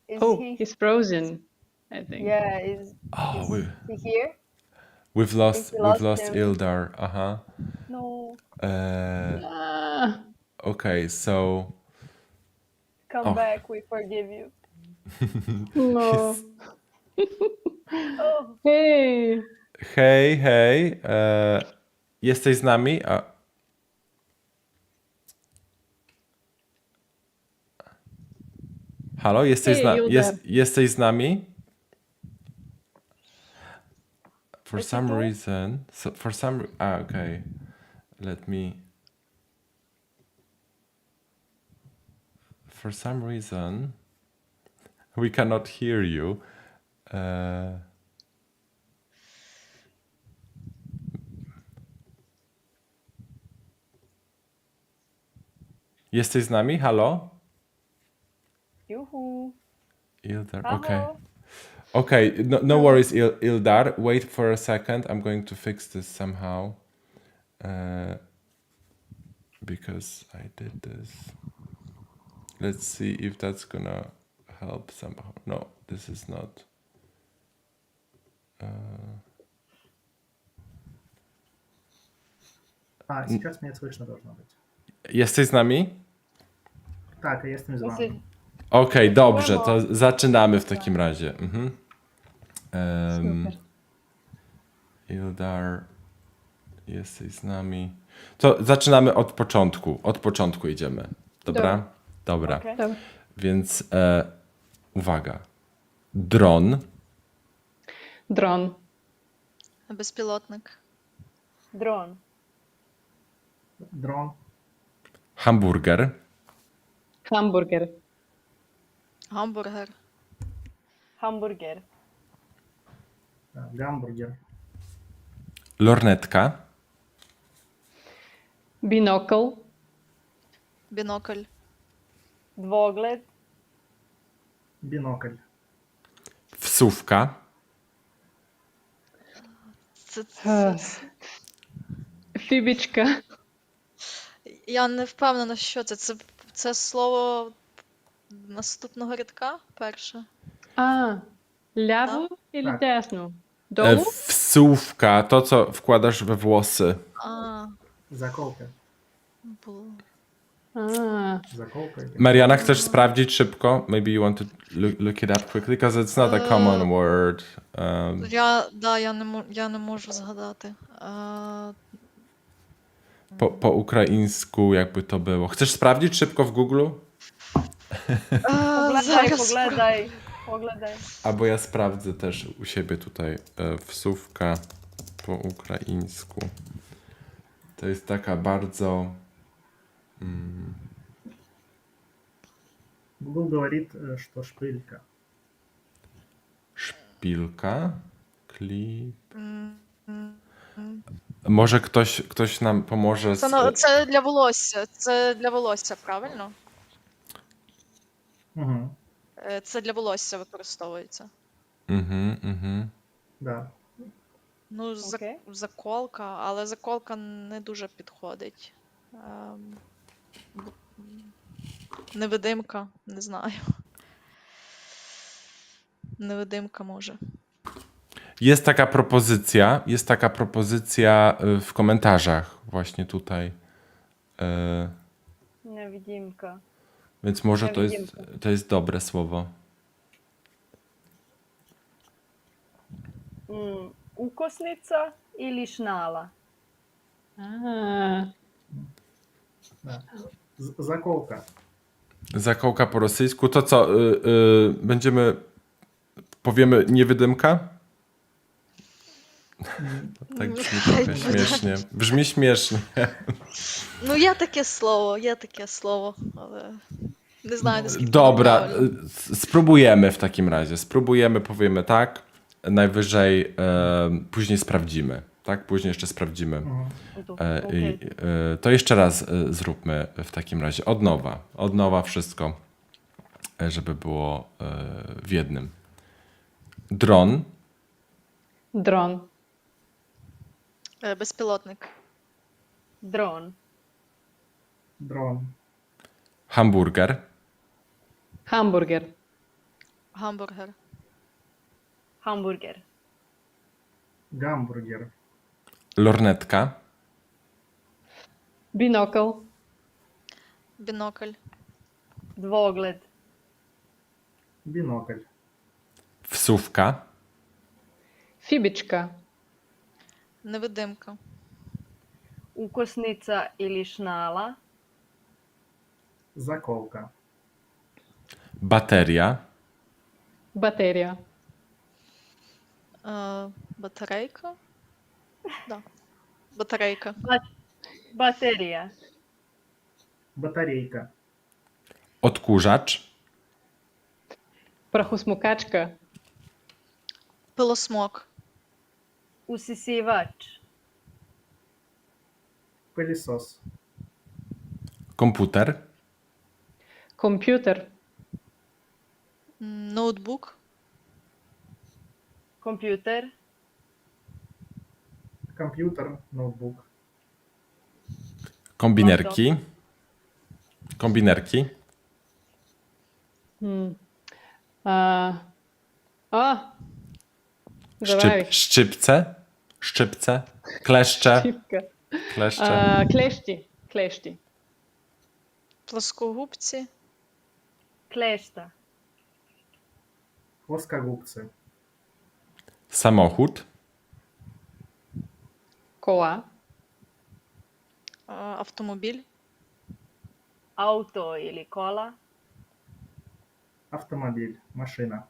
Speaker 2: Is
Speaker 5: Oh,
Speaker 2: he?
Speaker 5: he's frozen, I think.
Speaker 2: Yeah, is he here?
Speaker 1: We've lost
Speaker 2: we lost him.
Speaker 1: Ildar. Uh-huh.
Speaker 2: No.
Speaker 1: Okay, so
Speaker 2: Come back, we forgive you.
Speaker 5: No.
Speaker 2: Oh,
Speaker 5: Hey.
Speaker 1: hej, jesteś z nami? Halo, jesteś,
Speaker 5: Hey, Ildar.
Speaker 1: jesteś z nami? For some reason, okay, let me. For some reason, we cannot hear you. Jesteś z nami? Halo?
Speaker 2: Juhu.
Speaker 1: Ildar,
Speaker 2: Hello.
Speaker 1: okay. Okay, no worries, Ildar. Wait for a second. I'm going to fix this somehow. Because I did this. Let's see if that's gonna help somehow. No, this is not.
Speaker 3: Сейчас меня слышно должно быть.
Speaker 1: Jesteś z nami?
Speaker 3: Tak, jestem z wami.
Speaker 1: Okej, dobrze, to zaczynamy w takim razie.
Speaker 5: Супер.
Speaker 1: Ildar, jesteś z nami. To zaczynamy od początku. Od początku idziemy. Dobra? Dobra.
Speaker 2: Okay.
Speaker 5: Добре.
Speaker 1: Więc uwaga. Dron,
Speaker 5: Дрон.
Speaker 4: Безпілотник.
Speaker 2: Drone.
Speaker 3: Дрон,
Speaker 1: hamburger,
Speaker 5: Хамбургер.
Speaker 4: Гамбургер.
Speaker 2: Hamburger.
Speaker 3: гамбургер,
Speaker 1: lornetka,
Speaker 5: Бинокъл.
Speaker 4: Бінокль.
Speaker 2: Dvogled.
Speaker 3: бінокль,
Speaker 1: wsówka,
Speaker 5: Фібічка.
Speaker 4: Я не впевнена, що це. Це слово наступного рядка перше.
Speaker 5: Ляво или
Speaker 3: Так.
Speaker 5: дясно? Долу?
Speaker 1: wsówka, to co wkładasz we włosy.
Speaker 4: А,
Speaker 3: заколка,
Speaker 4: було.
Speaker 3: заколка.
Speaker 1: Mariana, chcesz sprawdzić szybko? Maybe you want to look it up quickly, because it's not a common word.
Speaker 4: Я не можу згадати.
Speaker 1: Po ukraińsku jakby to było. Chcesz sprawdzić szybko w Google?
Speaker 2: Pogledaj.
Speaker 1: Albo ja sprawdzę też u siebie tutaj. Wsówka po ukraińsku. To jest taka bardzo...
Speaker 3: Google говорит, что шпилька.
Speaker 1: Szpilka. Klip. Może ktoś nam pomoże z...
Speaker 4: Це для волосся. Це для волосся, правильно?
Speaker 3: Угу.
Speaker 4: Це для волосся використовується.
Speaker 3: Да.
Speaker 4: Ну,
Speaker 2: Окей.
Speaker 4: заколка, але заколка не дуже підходить. Невидимка, не знаю. Невидимка може.
Speaker 1: Jest taka propozycja w komentarzach właśnie tutaj.
Speaker 2: Невидимка.
Speaker 1: Więc może
Speaker 2: Невидимка.
Speaker 1: to jest dobre słowo.
Speaker 2: Ukosnica ili šnala?
Speaker 3: Да. Заколка.
Speaker 1: Zakołka po rosyjsku. To co? Powiemy niewydymka? Tak brzmi trochę śmiesznie. Brzmi śmiesznie.
Speaker 4: Ну, є таке слово, але не знаю, наскільки
Speaker 1: Dobra,
Speaker 4: правильно.
Speaker 1: spróbujemy w takim razie. Spróbujemy, powiemy tak. Najwyżej później sprawdzimy. Tak? Później jeszcze sprawdzimy. To jeszcze raz zróbmy w takim razie. Od nowa wszystko, żeby było w jednym. Dron,
Speaker 5: Дрон.
Speaker 4: Безпілотник.
Speaker 2: Drone.
Speaker 3: Дрон.
Speaker 1: hamburger,
Speaker 5: Хамбургер.
Speaker 4: Гамбургер.
Speaker 2: Hamburger.
Speaker 3: Гамбургер.
Speaker 1: lornetka,
Speaker 5: Бинокъл.
Speaker 4: Бінокль.
Speaker 2: Dvogled.
Speaker 3: Бинокль.
Speaker 1: wsówka,
Speaker 5: Фибичка.
Speaker 4: Невидимка.
Speaker 2: Ukosnica ili šnala?
Speaker 3: Заколка.
Speaker 1: bateria,
Speaker 5: Батерия.
Speaker 4: Батарейка? Да. Батарейка.
Speaker 2: Baterija.
Speaker 3: Батарейка.
Speaker 1: odkurzacz,
Speaker 5: Прахосмокачка.
Speaker 4: Пилосмок.
Speaker 2: Usisivač.
Speaker 3: Пылесос.
Speaker 1: komputer,
Speaker 5: Computer.
Speaker 4: Notebook.
Speaker 2: Computer.
Speaker 3: Computer, notebook.
Speaker 1: Kombinerki. Kombinerki.
Speaker 5: Забравих.
Speaker 1: Szczypce. Szczypce. Kleszcze.
Speaker 5: Шипка.
Speaker 1: Kleszcze.
Speaker 5: Клещи. Клещи.
Speaker 4: Плоскогубці.
Speaker 2: Kleszta.
Speaker 3: Плоскогубцы.
Speaker 1: Samochód.
Speaker 5: Кола.
Speaker 4: Автомобіль.
Speaker 2: Auto или kola.
Speaker 3: Автомобиль, машина.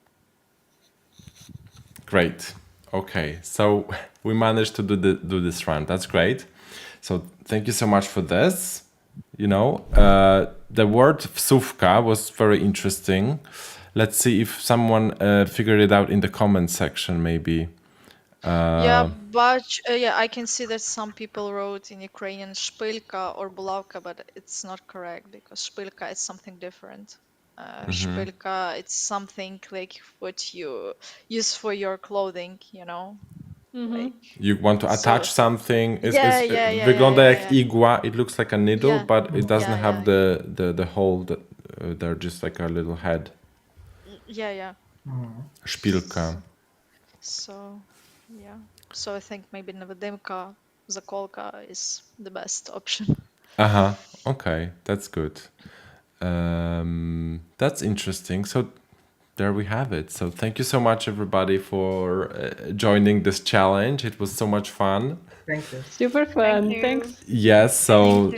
Speaker 1: Great. Okay, so we managed to do this round. That's great. So thank you so much for this. You know, the word wsówka was very interesting. Let's see if someone figured it out in the comment section, maybe.
Speaker 4: Yeah, but I can see that some people wrote in Ukrainian szpilka or bulavka, but it's not correct because szpilka is something different. Szpilka, it's something like what you use for your clothing, you know. Like,
Speaker 1: You want to attach something. Wygląda jak igła. It looks like a needle, but it doesn't have the hole. That they're just like a little head.
Speaker 4: Yeah.
Speaker 1: Szpilka.
Speaker 4: So, yeah. So I think maybe Nevedimka, Zakolka is the best option.
Speaker 1: Okay, that's good. That's interesting. So there we have it. So thank you so much, everybody, for joining this challenge. It was so much fun.
Speaker 3: Thank you.
Speaker 5: Super fun.
Speaker 2: Thank you.
Speaker 5: Thanks.
Speaker 1: Yes. So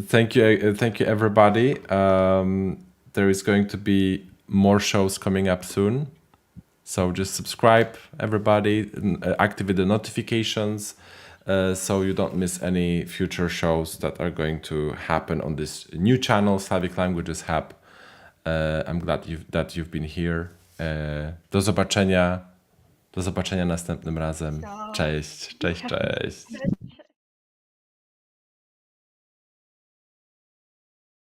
Speaker 2: Thank you.
Speaker 1: thank you, everybody. There is going to be more shows coming up soon. So just subscribe, everybody, activate the notifications so you don't miss any future shows that are going to happen on this new channel, Slavic Languages Hub. I'm glad that you've been here. Do zobaczenia. Do zobaczenia następnym razem. Cześć.